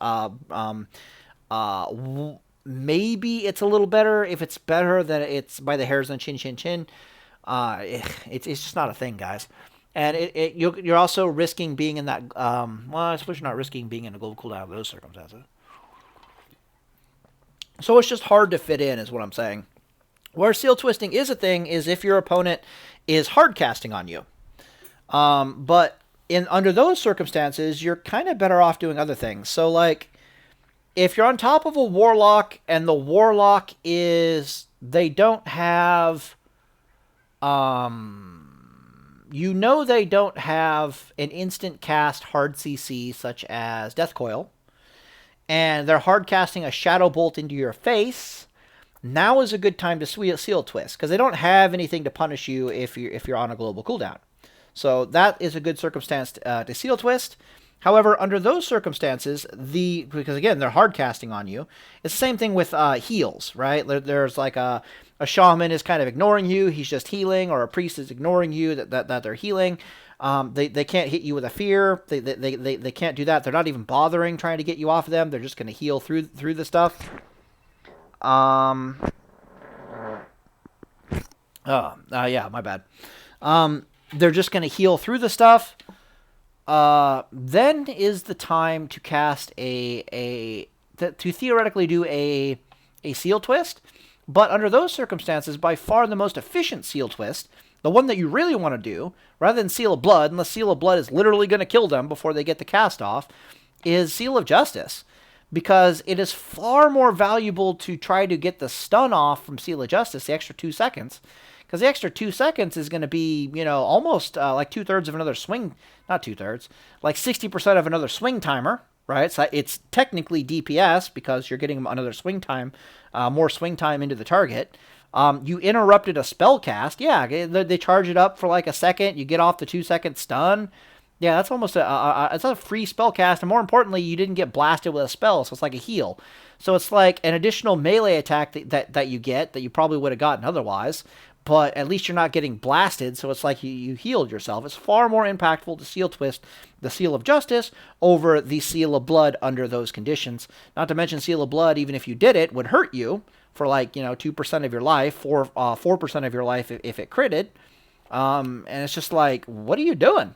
maybe it's a little better. If it's better, then it's by the hairs on chin, chin, chin. It's just not a thing, guys. And you're also risking being in that... well, I suppose you're not risking being in a global cooldown in those circumstances. So it's just hard to fit in, is what I'm saying. Where seal twisting is a thing is if your opponent is hard casting on you. But under those circumstances, you're kind of better off doing other things. So, like, if you're on top of a warlock and the warlock is... they don't have... they don't have an instant cast hard CC such as Death Coil, and they're hard casting a Shadow Bolt into your face, now is a good time to seal twist, because they don't have anything to punish you if you're on a global cooldown. So that is a good circumstance to seal twist. However, under those circumstances, because again, they're hard casting on you, it's the same thing with heals, right? There's like a shaman is kind of ignoring you, he's just healing, or a priest is ignoring you that they're healing. They can't hit you with a fear. They can't do that. They're not even bothering trying to get you off of them. They're just going to heal through the stuff. Yeah, my bad. They're just going to heal through the stuff. Then is the time to cast to theoretically do a seal twist. But under those circumstances, by far the most efficient seal twist, the one that you really want to do, rather than Seal of Blood, unless Seal of Blood is literally going to kill them before they get the cast off, is Seal of Justice. Because it is far more valuable to try to get the stun off from Seal of Justice, the extra 2 seconds. Because the extra 2 seconds is going to be, almost like 2/3 of another swing, not 2/3, like 60% of another swing timer, right? So it's technically DPS because you're getting another swing time, more swing time into the target. You interrupted a spell cast. Yeah, they charge it up for like a second. You get off the 2-second stun. Yeah, that's almost it's a free spell cast. And more importantly, you didn't get blasted with a spell, so it's like a heal. So it's like an additional melee attack that you get that you probably would have gotten otherwise. but at least you're not getting blasted, so it's like you healed yourself. It's far more impactful to Seal Twist the Seal of Justice over the Seal of Blood under those conditions. Not to mention Seal of Blood, even if you did it, would hurt you for like, 2% of your life, 4% of your life if it critted. And it's just like, what are you doing?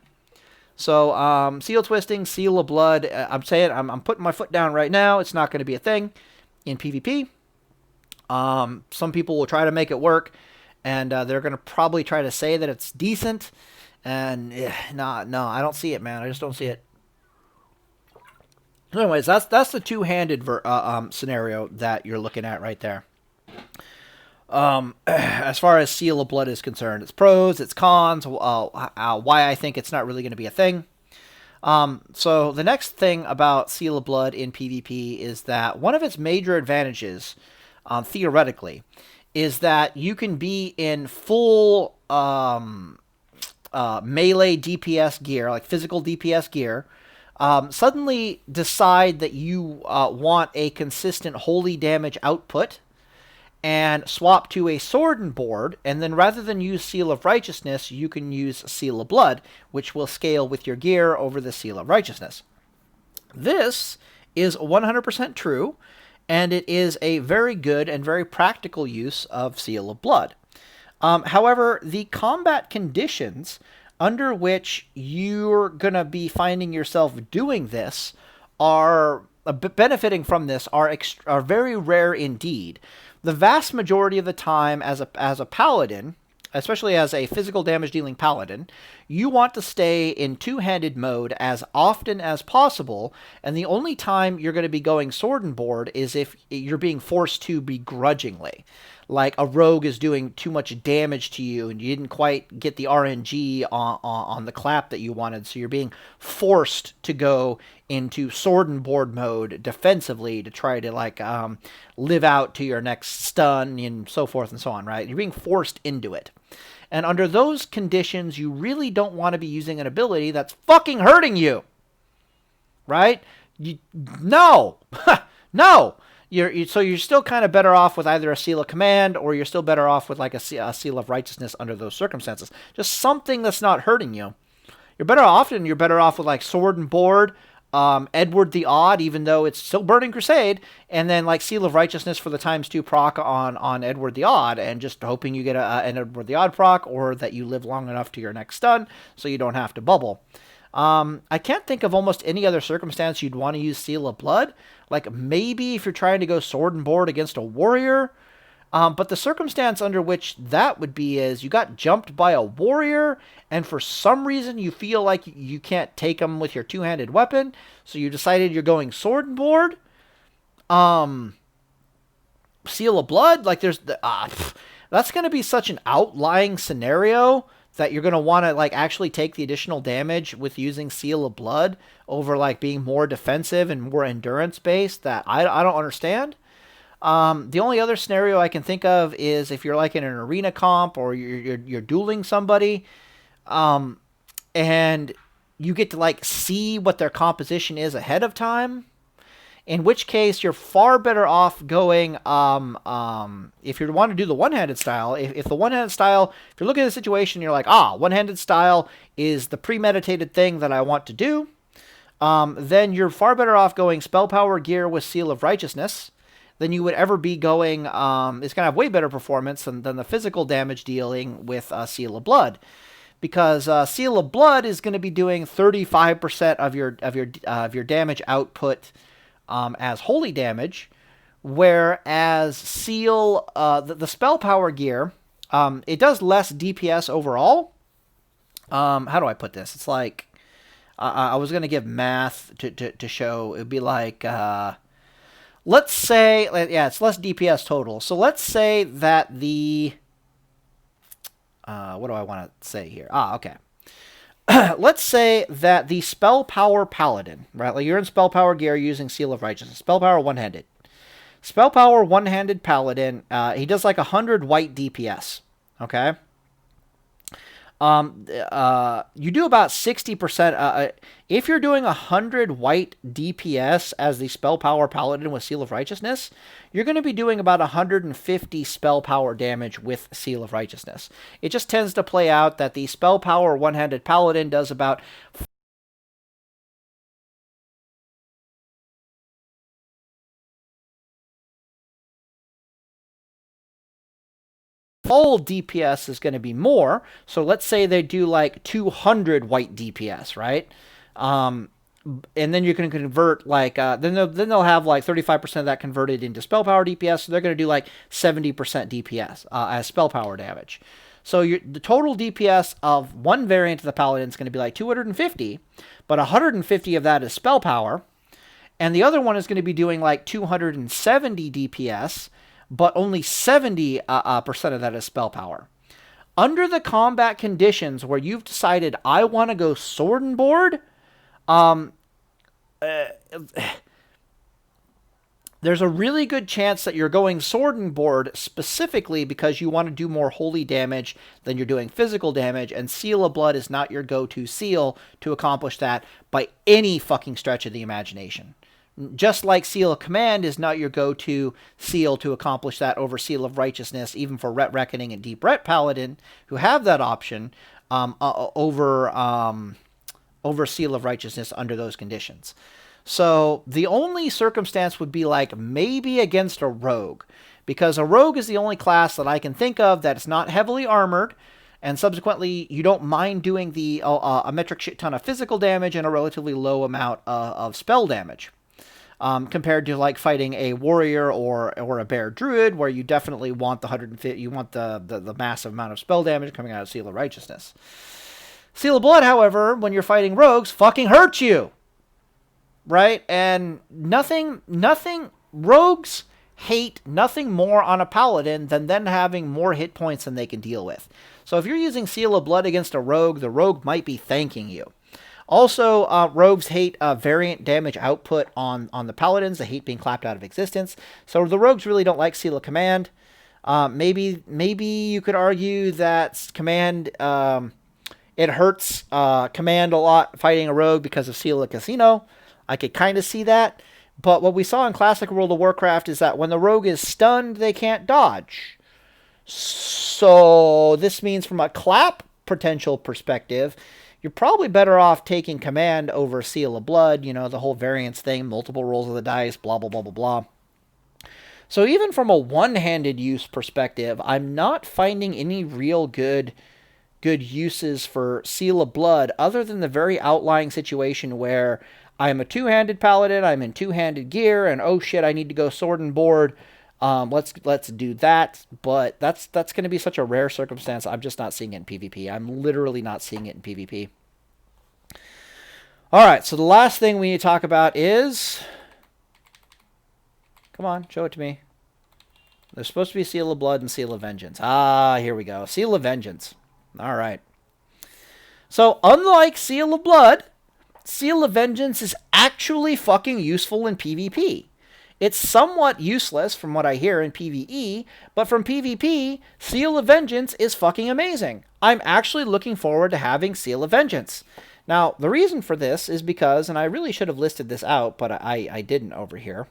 So, Seal Twisting, Seal of Blood, I'm putting my foot down right now. It's not going to be a thing in PvP. Some people will try to make it work, and they're going to probably try to say that it's decent. And no, I don't see it, man. I just don't see it. Anyways, that's the two-handed scenario that you're looking at right there. As far as Seal of Blood is concerned, its pros, its cons, why I think it's not really going to be a thing. So the next thing about Seal of Blood in PvP is that one of its major advantages, theoretically, is that you can be in full melee DPS gear, like physical DPS gear, suddenly decide that you want a consistent holy damage output, and swap to a sword and board, and then rather than use Seal of Righteousness, you can use Seal of Blood, which will scale with your gear over the Seal of Righteousness. This is 100% true, and it is a very good and very practical use of Seal of Blood. However, the combat conditions under which you're going to be finding yourself doing this are benefiting from this are very rare indeed. The vast majority of the time as a paladin, especially as a physical damage dealing paladin, you want to stay in two-handed mode as often as possible, and the only time you're going to be going sword and board is if you're being forced to begrudgingly. Like a rogue is doing too much damage to you and you didn't quite get the RNG on the clap that you wanted, so you're being forced to go into sword and board mode defensively to try to live out to your next stun and so forth and so on, right? You're being forced into it. And under those conditions, you really don't want to be using an ability that's fucking hurting you, right? No! No! So you're still kind of better off with either a Seal of Command, or you're still better off with like a Seal of Righteousness under those circumstances. Just something that's not hurting you. You're better off with like Sword and Board, Edward the Odd, even though it's still Burning Crusade, and then like Seal of Righteousness for the ×2 proc on Edward the Odd, and just hoping you get an Edward the Odd proc, or that you live long enough to your next stun so you don't have to bubble. I can't think of almost any other circumstance you'd want to use Seal of Blood. Like maybe if you're trying to go sword and board against a warrior. But the circumstance under which that would be is you got jumped by a warrior, and for some reason you feel like you can't take them with your two-handed weapon, so you decided you're going sword and board. Seal of Blood, like that's going to be such an outlying scenario that you're going to want to like actually take the additional damage with using Seal of Blood over like being more defensive and more endurance based, that I don't understand. The only other scenario I can think of is if you're like in an arena comp, or you're dueling somebody, and you get to like see what their composition is ahead of time. In which case, you're far better off going, if you want to do the one-handed style, if the one-handed style, if you're looking at the situation, you're like, one-handed style is the premeditated thing that I want to do, then you're far better off going spell power gear with Seal of Righteousness than you would ever be going, it's going to have way better performance than the physical damage dealing with Seal of Blood. Because Seal of Blood is going to be doing 35% of your damage output as holy damage, whereas Seal, the spell power gear, it does less DPS overall. How do I put this? It's like, I was going to give math to show. It would be like, let's say, it's less DPS total. So let's say that the, what do I want to say here? Okay. Let's say that the spell power paladin, right? Like you're in spell power gear using Seal of Righteousness. Spell power one-handed. Spell power one-handed paladin, he does like 100 white DPS, okay? You do about 60%. If you're doing 100 white DPS as the spell power paladin with Seal of Righteousness, you're going to be doing about 150 spell power damage with Seal of Righteousness. It just tends to play out that the spell power one-handed paladin does about full DPS is going to be more. So let's say they do like 200 white DPS, right? And then you can convert like then they'll have like 35% of that converted into spell power DPS. So they're going to do like 70% DPS as spell power damage. So the total DPS of one variant of the paladin is going to be like 250, but 150 of that is spell power, and the other one is going to be doing like 270 DPS, but only 70% of that is spell power. Under the combat conditions where you've decided I want to go sword and board, there's a really good chance that you're going sword and board specifically because you want to do more holy damage than you're doing physical damage, and Seal of Blood is not your go-to seal to accomplish that by any fucking stretch of the imagination. Just like Seal of Command is not your go-to seal to accomplish that over Seal of Righteousness, even for Ret Reckoning and Deep Ret Paladin, who have that option over Seal of Righteousness under those conditions. So the only circumstance would be like maybe against a rogue, because a rogue is the only class that I can think of that is not heavily armored, and subsequently you don't mind doing a metric shit ton of physical damage and a relatively low amount of spell damage. Compared to like fighting a warrior or a bear druid, where you definitely want the 150, you want the massive amount of spell damage coming out of Seal of Righteousness. Seal of Blood, however, when you're fighting rogues, fucking hurts you, right? And rogues hate nothing more on a paladin than them having more hit points than they can deal with. So if you're using Seal of Blood against a rogue, the rogue might be thanking you. Also, rogues hate variant damage output on the paladins. They hate being clapped out of existence. So the rogues really don't like Seal of Command. Maybe you could argue that Command, it hurts Command a lot fighting a rogue because of Seal of Casino. I could kind of see that. But what we saw in Classic World of Warcraft is that when the rogue is stunned, they can't dodge. So this means from a clap potential perspective, you're probably better off taking Command over Seal of Blood, you know, the whole variance thing, multiple rolls of the dice, blah, blah, blah, blah, blah. So even from a one-handed use perspective, I'm not finding any real good uses for Seal of Blood other than the very outlying situation where I'm a two-handed paladin, I'm in two-handed gear, and oh shit, I need to go sword and board. Let's do that, but that's going to be such a rare circumstance. I'm just not seeing it in PvP. I'm literally not seeing it in PvP. All right, so the last thing we need to talk about is, come on, show it to me. There's supposed to be Seal of Blood and Seal of Vengeance. Ah, here we go. Seal of Vengeance. All right. So unlike Seal of Blood, Seal of Vengeance is actually fucking useful in PvP. It's somewhat useless from what I hear in PvE, but from PvP, Seal of Vengeance is fucking amazing. I'm actually looking forward to having Seal of Vengeance. Now, the reason for this is because, and I really should have listed this out, but I didn't over here,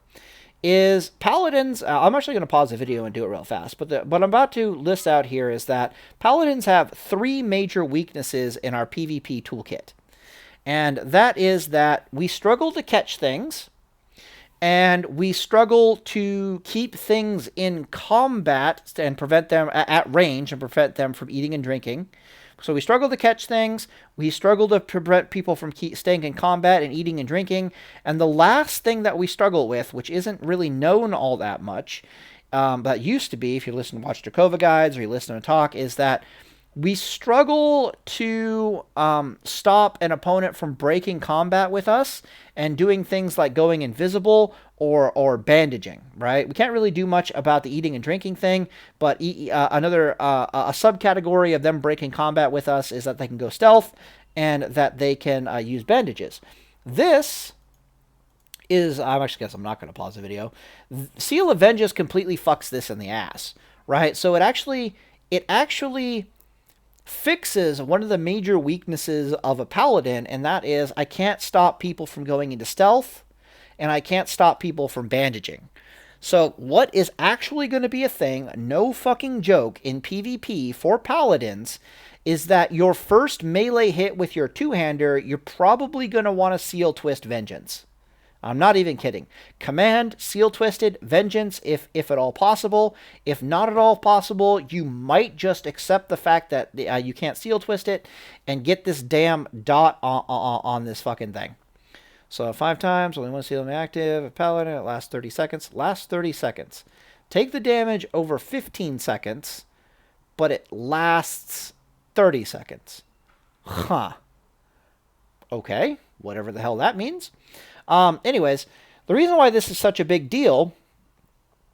is Paladins, I'm actually going to pause the video and do it real fast, but what I'm about to list out here is that Paladins have 3 major weaknesses in our PvP toolkit. And that is that we struggle to catch things, and we struggle to keep things in combat and prevent them at range and prevent them from eating and drinking. So we struggle to catch things. We struggle to prevent people from staying in combat and eating and drinking. And the last thing that we struggle with, which isn't really known all that much, but used to be, if you listen to Watch Drakova guides or you listen to talk, is that we struggle to stop an opponent from breaking combat with us and doing things like going invisible or bandaging, right? We can't really do much about the eating and drinking thing, but another subcategory of them breaking combat with us is that they can go stealth and that they can use bandages. This is, I'm not going to pause the video. Seal of Vengeance completely fucks this in the ass, right? So it actually fixes one of the major weaknesses of a Paladin, and that is I can't stop people from going into stealth, and I can't stop people from bandaging. So what is actually going to be a thing, no fucking joke, in PvP for Paladins is that your first melee hit with your two-hander, you're probably going to want to Seal Twist Vengeance. I'm not even kidding. Command, Seal Twisted, Vengeance, if at all possible. If not at all possible, you might just accept the fact that you can't Seal Twist it and get this damn dot on this fucking thing. So 5 times, only one seal active, a Paladin, it lasts 30 seconds. Last 30 seconds. Take the damage over 15 seconds, but it lasts 30 seconds. Huh. Okay, whatever the hell that means. Anyways, the reason why this is such a big deal,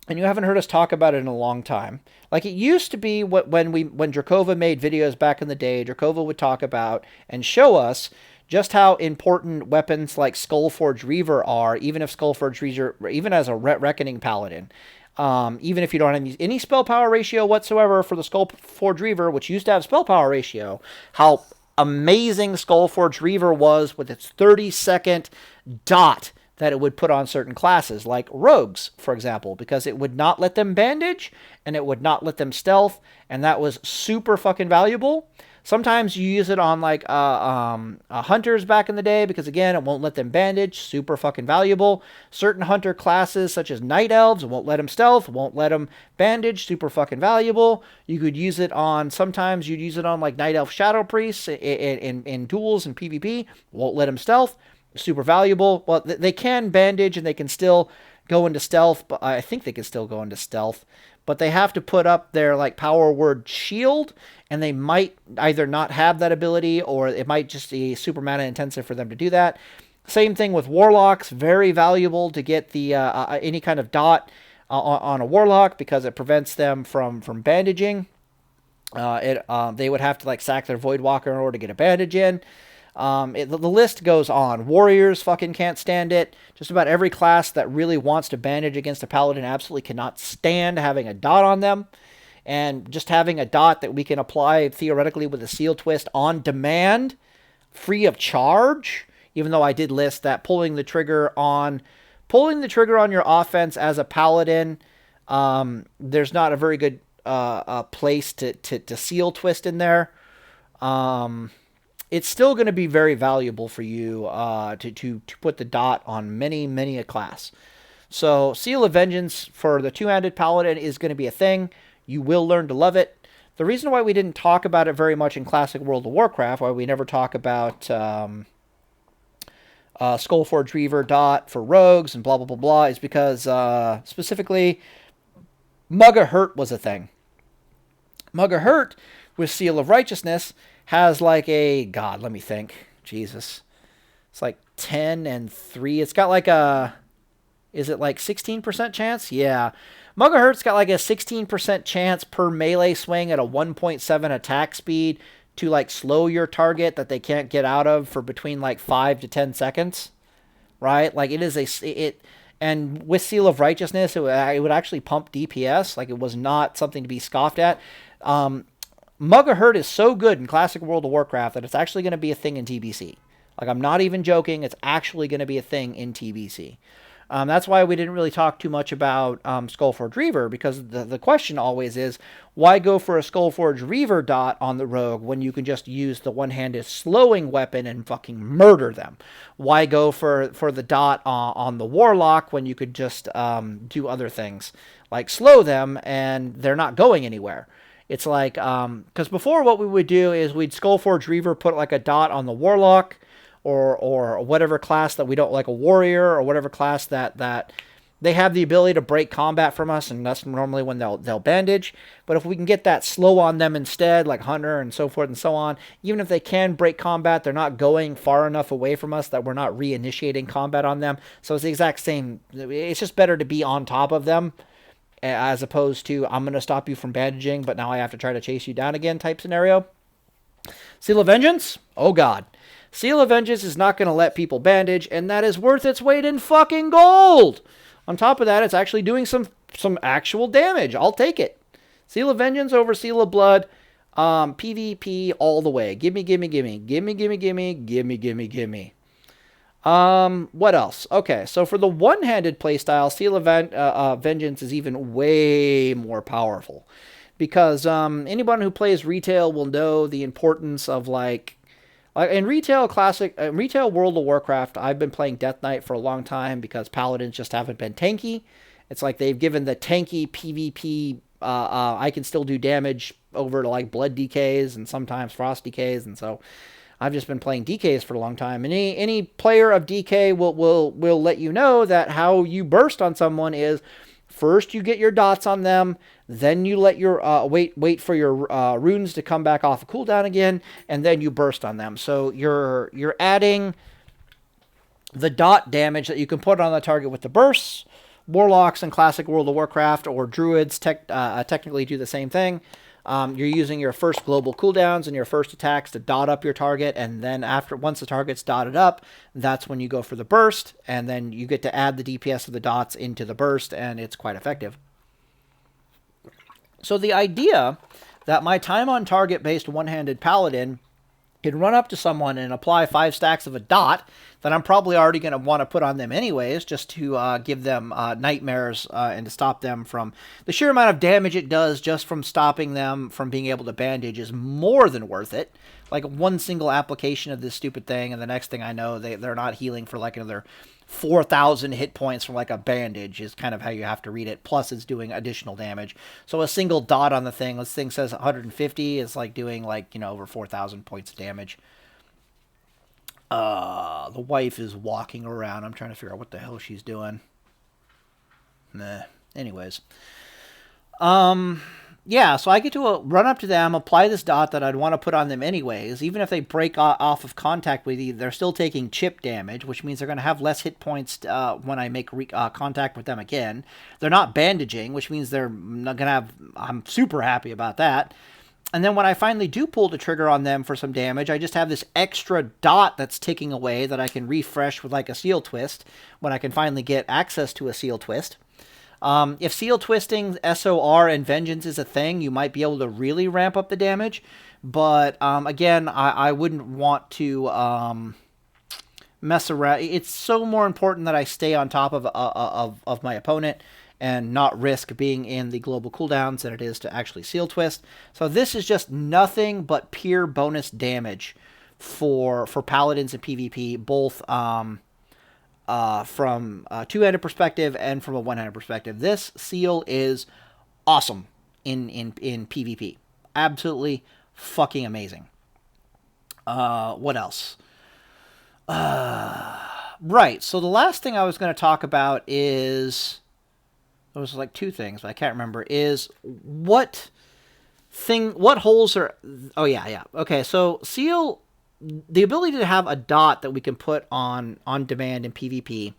and you haven't heard us talk about it in a long time, like it used to be when Drakova made videos back in the day, Drakova would talk about and show us just how important weapons like Skullforged Reaver are, even if Skullforged Reaver, even as a Reckoning Paladin. Even if you don't have any spell power ratio whatsoever for the Skullforged Reaver, which used to have spell power ratio, how amazing Skullforged Reaver was with its 30-second dot that it would put on certain classes, like rogues, for example, because it would not let them bandage, and it would not let them stealth, and that was super fucking valuable. Sometimes you use it on like hunters back in the day because, again, it won't let them bandage. Super fucking valuable. Certain hunter classes such as night elves won't let them stealth, won't let them bandage. Super fucking valuable. You could use it on, sometimes you'd use it on like night elf shadow priests in duels and PvP. Won't let them stealth. Super valuable. Well, they can bandage and they can still go into stealth, but I think they can still go into stealth. But they have to put up their like power word shield, and they might either not have that ability, or it might just be super mana intensive for them to do that. Same thing with warlocks. Very valuable to get the any kind of dot on a warlock because it prevents them from bandaging. They would have to like sack their Voidwalker in order to get a bandage in. The list goes on. Warriors fucking can't stand it. Just about every class that really wants to bandage against a Paladin absolutely cannot stand having a dot on them. And just having a dot that we can apply theoretically with a Seal Twist on demand, free of charge, even though I did list that pulling the trigger on your offense as a Paladin, there's not a very good place to Seal Twist in there. It's still going to be very valuable for you to put the dot on many a class. So Seal of Vengeance for the two-handed Paladin is going to be a thing. You will learn to love it. The reason why we didn't talk about it very much in Classic World of Warcraft, why we never talk about Skullforged Reaver dot for rogues and blah, blah, blah, blah, is because specifically Mugga Hurt was a thing. Mugga Hurt with Seal of Righteousness has like a, God, let me think. Jesus. It's like 10 and 3. It's got like a, is it like 16% chance? Yeah. Mugga Hurt's got like a 16% chance per melee swing at a 1.7 attack speed to like slow your target that they can't get out of for between like 5 to 10 seconds. Right? Like it is and with Seal of Righteousness, it would actually pump DPS. Like it was not something to be scoffed at. Mugga Hurt is so good in Classic World of Warcraft that it's actually going to be a thing in TBC. Like, I'm not even joking. It's actually going to be a thing in TBC. That's why we didn't really talk too much about Skullforged Reaver, because the question always is, why go for a Skullforged Reaver dot on the rogue when you can just use the one-handed slowing weapon and fucking murder them? Why go for the dot on the warlock when you could just do other things, like slow them and they're not going anywhere? It's like, because before what we would do is we'd Skullforged Reaver, put like a dot on the warlock, or whatever class that we don't like, a warrior, or whatever class that they have the ability to break combat from us, and that's normally when they'll bandage. But if we can get that slow on them instead, like Hunter and so forth and so on, even if they can break combat, they're not going far enough away from us that we're not reinitiating combat on them. So it's the exact same. It's just better to be on top of them, as opposed to, I'm going to stop you from bandaging, but now I have to try to chase you down again type scenario. Seal of Vengeance? Oh, God. Seal of Vengeance is not going to let people bandage, and that is worth its weight in fucking gold. On top of that, it's actually doing some actual damage. I'll take it. Seal of Vengeance over Seal of Blood. PvP all the way. Gimme, gimme, gimme, gimme, gimme, gimme, gimme, gimme, gimme. What else? Okay, so for the one-handed playstyle, Seal of Vengeance is even way more powerful. Because anyone who plays retail will know the importance of, like in retail World of Warcraft, I've been playing Death Knight for a long time because Paladins just haven't been tanky. It's like they've given the tanky PvP, I can still do damage over to like blood decays and sometimes frost decays, and so I've just been playing DKs for a long time. And any player of DK will let you know that how you burst on someone is first you get your dots on them, then you let your wait for your runes to come back off a cooldown again, and then you burst on them. So you're adding the dot damage that you can put on the target with the bursts. Warlocks in classic World of Warcraft or Druids technically do the same thing. You're using your first global cooldowns and your first attacks to dot up your target, and then once the target's dotted up, that's when you go for the burst, and then you get to add the DPS of the dots into the burst, and it's quite effective. So the idea that my time on target based one-handed paladin can run up to someone and apply 5 stacks of a dot that I'm probably already going to want to put on them anyways, just to give them nightmares and to stop them from the sheer amount of damage it does just from stopping them from being able to bandage is more than worth it. Like one single application of this stupid thing, and the next thing I know, they're not healing for like another 4,000 hit points from like a bandage is kind of how you have to read it. Plus it's doing additional damage. So a single dot on the thing, this thing says 150, is like doing like, you know, over 4,000 points of damage. The wife is walking around. I'm trying to figure out what the hell she's doing. Nah. Anyways. Yeah, so I get to run up to them, apply this dot that I'd want to put on them anyways. Even if they break off of contact with you, they're still taking chip damage, which means they're going to have less hit points when I make contact with them again. They're not bandaging, which means they're not going to have... I'm super happy about that. And then when I finally do pull the trigger on them for some damage, I just have this extra dot that's ticking away that I can refresh with like a seal twist when I can finally get access to a seal twist. If seal twisting, SOR, and vengeance is a thing, you might be able to really ramp up the damage. But again, I wouldn't want to mess around. It's so more important that I stay on top of my opponent and not risk being in the global cooldowns than it is to actually seal twist. So this is just nothing but pure bonus damage for Paladins and PvP, both from a two-handed perspective and from a one-handed perspective. This seal is awesome in PvP. Absolutely fucking amazing. What else? Right, so the last thing I was going to talk about is... There was like 2 things, but I can't remember. Is what holes are... Oh, yeah. Okay, so seal... The ability to have a dot that we can put on demand in PvP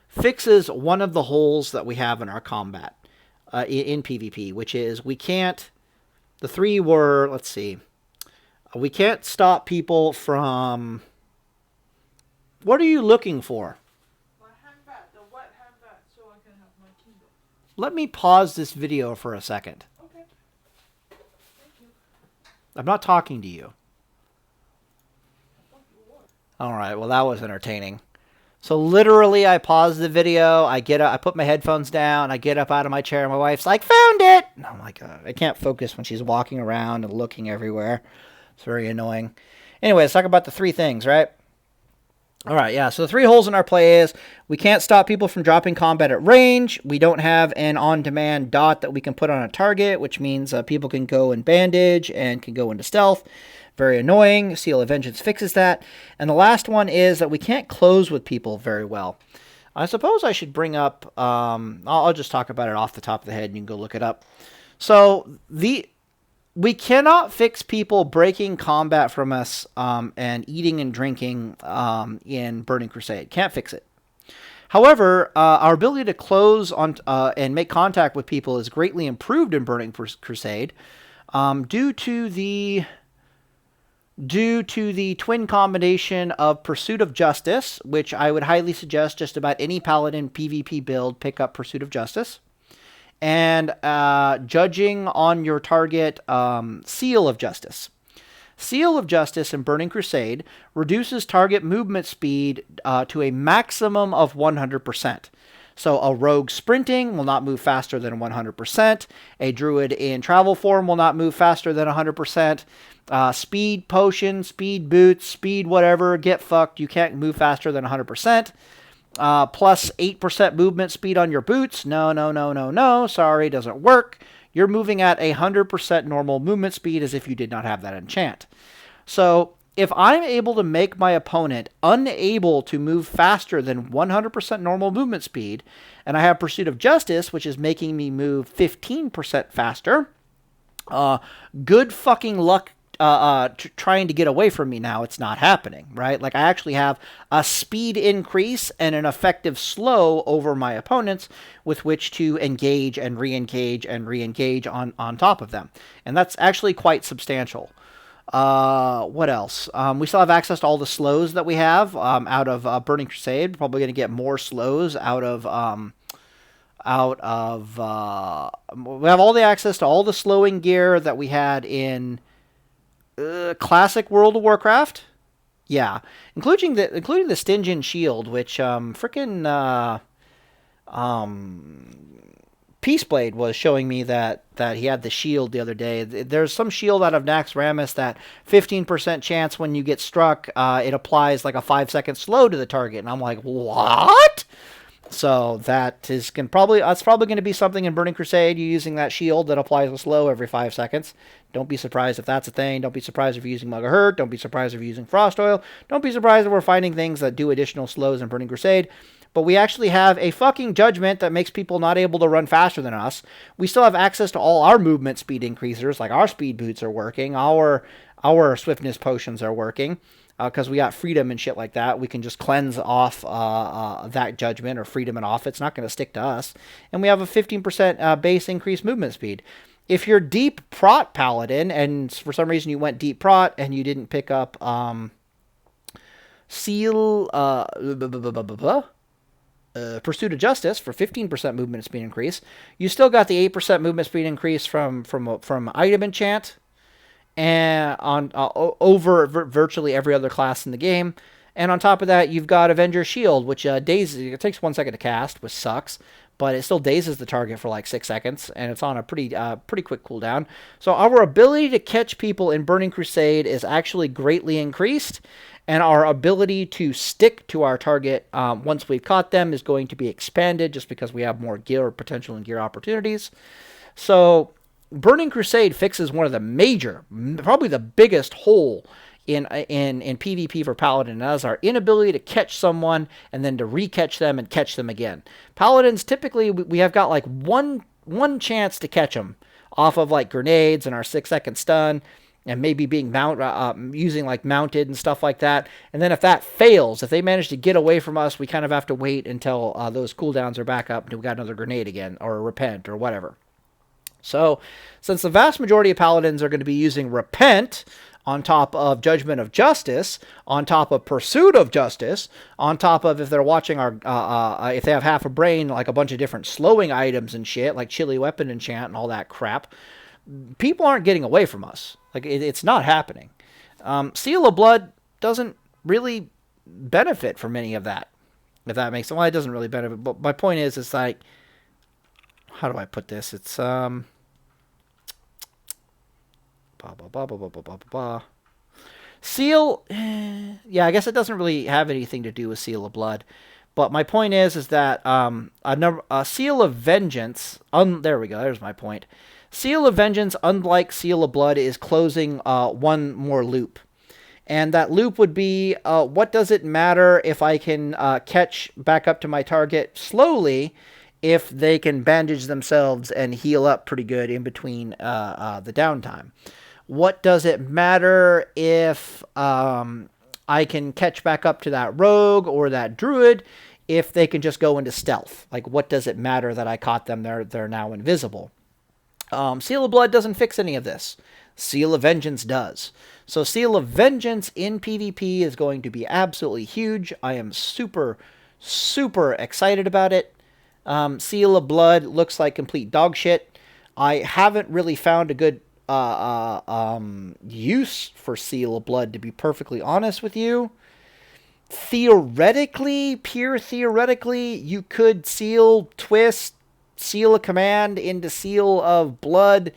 fixes one of the holes that we have in our combat in PvP, which is we can't... The 3 were... Let's see. We can't stop people from... What are you looking for? Let me pause this video for a second. Okay. Thank you. I'm not talking to you. Alright, well that was entertaining. So literally I pause the video, I get up, I put my headphones down, I get up out of my chair, and my wife's like, "Found it!" And I'm like, I can't focus when she's walking around and looking everywhere. It's very annoying. Anyway, let's talk about the 3 things, right? Alright, yeah, so the 3 holes in our play is we can't stop people from dropping combat at range. We don't have an on-demand dot that we can put on a target, which means people can go and bandage and can go into stealth. Very annoying. Seal of Vengeance fixes that. And the last one is that we can't close with people very well. I suppose I should bring up... I'll just talk about it off the top of the head and you can go look it up. So, we cannot fix people breaking combat from us and eating and drinking in Burning Crusade. Can't fix it. However, our ability to close on and make contact with people is greatly improved in Burning Crusade due to the twin combination of Pursuit of Justice, which I would highly suggest just about any Paladin PvP build pick up Pursuit of Justice, and judging on your target Seal of Justice. Seal of Justice in Burning Crusade reduces target movement speed to a maximum of 100%. So a rogue sprinting will not move faster than 100%. A druid in travel form will not move faster than 100%. Speed potion, speed boots, speed whatever, get fucked. You can't move faster than 100%. Plus 8% movement speed on your boots. No, no, no, no, no. Sorry, doesn't work. You're moving at 100% normal movement speed as if you did not have that enchant. So if I'm able to make my opponent unable to move faster than 100% normal movement speed, and I have Pursuit of Justice, which is making me move 15% faster, good fucking luck trying to get away from me now. It's not happening, right? Like, I actually have a speed increase and an effective slow over my opponents with which to engage and re-engage and re-engage on top of them. And that's actually quite substantial. What else? We still have access to all the slows that we have out of Burning Crusade. We're probably going to get more slows out of we have all the access to all the slowing gear that we had in classic World of Warcraft. Yeah, including the Stygian shield, which Peaceblade was showing me that he had the shield the other day. There's some shield out of Naxxramas that 15% chance when you get struck, it applies like a 5-second slow to the target, and I'm like, what? So that's probably going to be something in Burning Crusade. You're using that shield that applies a slow every 5 seconds. Don't be surprised if that's a thing. Don't be surprised if you're using Mug of Hurt. Don't be surprised if you're using Frost Oil. Don't be surprised if we're finding things that do additional slows in Burning Crusade. But we actually have a fucking judgment that makes people not able to run faster than us. We still have access to all our movement speed increasers, like our speed boots are working, our swiftness potions are working, because we got freedom and shit like that. We can just cleanse off that judgment or freedom and off. It's not going to stick to us. And we have a 15% base increased movement speed. If you're deep prot Paladin, and for some reason you went deep prot and you didn't pick up Seal... Pursuit of Justice for 15% movement speed increase. You still got the 8% movement speed increase from item enchant, and over virtually every other class in the game. And on top of that, you've got Avenger Shield, which dazes. It takes 1 second to cast, which sucks, but it still dazes the target for like 6 seconds, and it's on a pretty quick cooldown. So our ability to catch people in Burning Crusade is actually greatly increased. And our ability to stick to our target once we've caught them is going to be expanded just because we have more gear potential and gear opportunities. So Burning Crusade fixes one of the major, probably the biggest hole in PvP for Paladin, and that is our inability to catch someone and then to re-catch them and catch them again. Paladins, typically, we have got like one chance to catch them off of like grenades and our 6-second stun, and maybe being using like mounted and stuff like that. And then if that fails, if they manage to get away from us, we kind of have to wait until those cooldowns are back up and we got another grenade again, or repent, or whatever. So, since the vast majority of Paladins are going to be using Repent on top of Judgment of Justice, on top of Pursuit of Justice, on top of, if they're watching our, if they have half a brain, like a bunch of different slowing items and shit, like Chilly Weapon Enchant and all that crap, people aren't getting away from us. Like, it's not happening. Seal of Blood doesn't really benefit from any of that, if that makes sense. Well, it doesn't really benefit, but my point is, it's like, how do I put this? It's, Seal, yeah, I guess it doesn't really have anything to do with Seal of Blood. But my point is that a Seal of Vengeance, there we go, there's my point. Seal of Vengeance, unlike Seal of Blood, is closing one more loop. And that loop would be, what does it matter if I can catch back up to my target slowly if they can bandage themselves and heal up pretty good in between the downtime? What does it matter if I can catch back up to that rogue or that druid if they can just go into stealth? Like, what does it matter that I caught them? They're now invisible. Seal of Blood doesn't fix any of this. Seal of Vengeance does. So Seal of Vengeance in PvP is going to be absolutely huge. I am super, super excited about it. Seal of Blood looks like complete dog shit. I haven't really found a good use for Seal of Blood, to be perfectly honest with you. Theoretically, pure theoretically, you could seal, twist, seal a command into Seal of Blood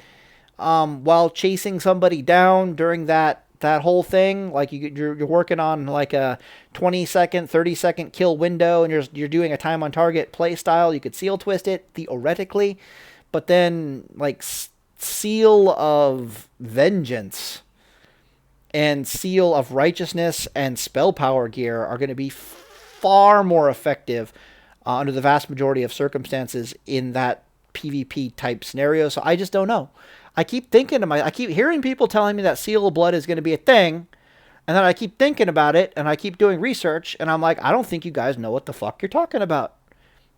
while chasing somebody down during that whole thing. Like you're working on like a 20-second, 30-second kill window, and you're doing a time on target play style. You could seal twist it theoretically, but then like Seal of Vengeance and Seal of Righteousness and Spell Power gear are going to be far more effective under the vast majority of circumstances in that PvP type scenario. So I just don't know. I keep hearing people telling me that Seal of Blood is going to be a thing, and then I keep thinking about it, and I keep doing research, and I'm like, I don't think you guys know what the fuck you're talking about.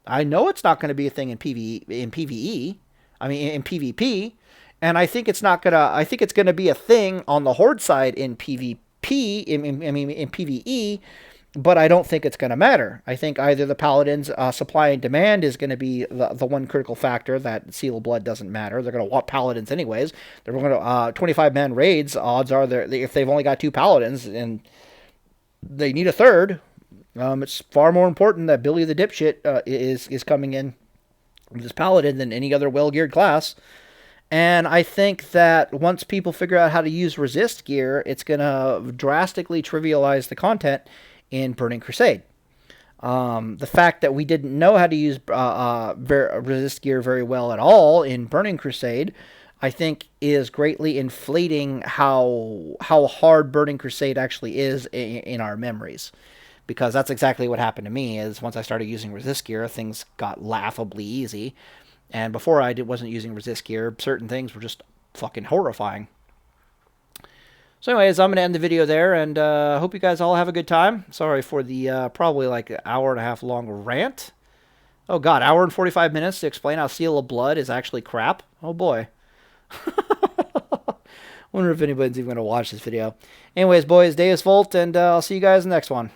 I know it's not going to be a thing in PvE. I mean, in PvP. And I think it's not gonna. I think it's gonna be a thing on the Horde side in PvP. In PvE, but I don't think it's gonna matter. I think either the Paladins' supply and demand is gonna be the one critical factor that Seal of Blood doesn't matter. They're gonna want Paladins anyways. They're gonna 25-man raids. Odds are if they've only got 2 Paladins and they need a third, it's far more important that Billy the Dipshit is coming in with this Paladin than any other well-geared class. And I think that once people figure out how to use resist gear, it's going to drastically trivialize the content in Burning Crusade. The fact that we didn't know how to use resist gear very well at all in Burning Crusade, I think is greatly inflating how hard Burning Crusade actually is in our memories. Because that's exactly what happened to me, is once I started using resist gear, things got laughably easy. And before I wasn't using resist gear, certain things were just fucking horrifying. So anyways, I'm going to end the video there, and hope you guys all have a good time. Sorry for the probably like an hour and a half long rant. Oh god, hour and 45 minutes to explain how Seal of Blood is actually crap. Oh boy. Wonder if anybody's even going to watch this video. Anyways, boys, Deus Volt, and I'll see you guys in the next one.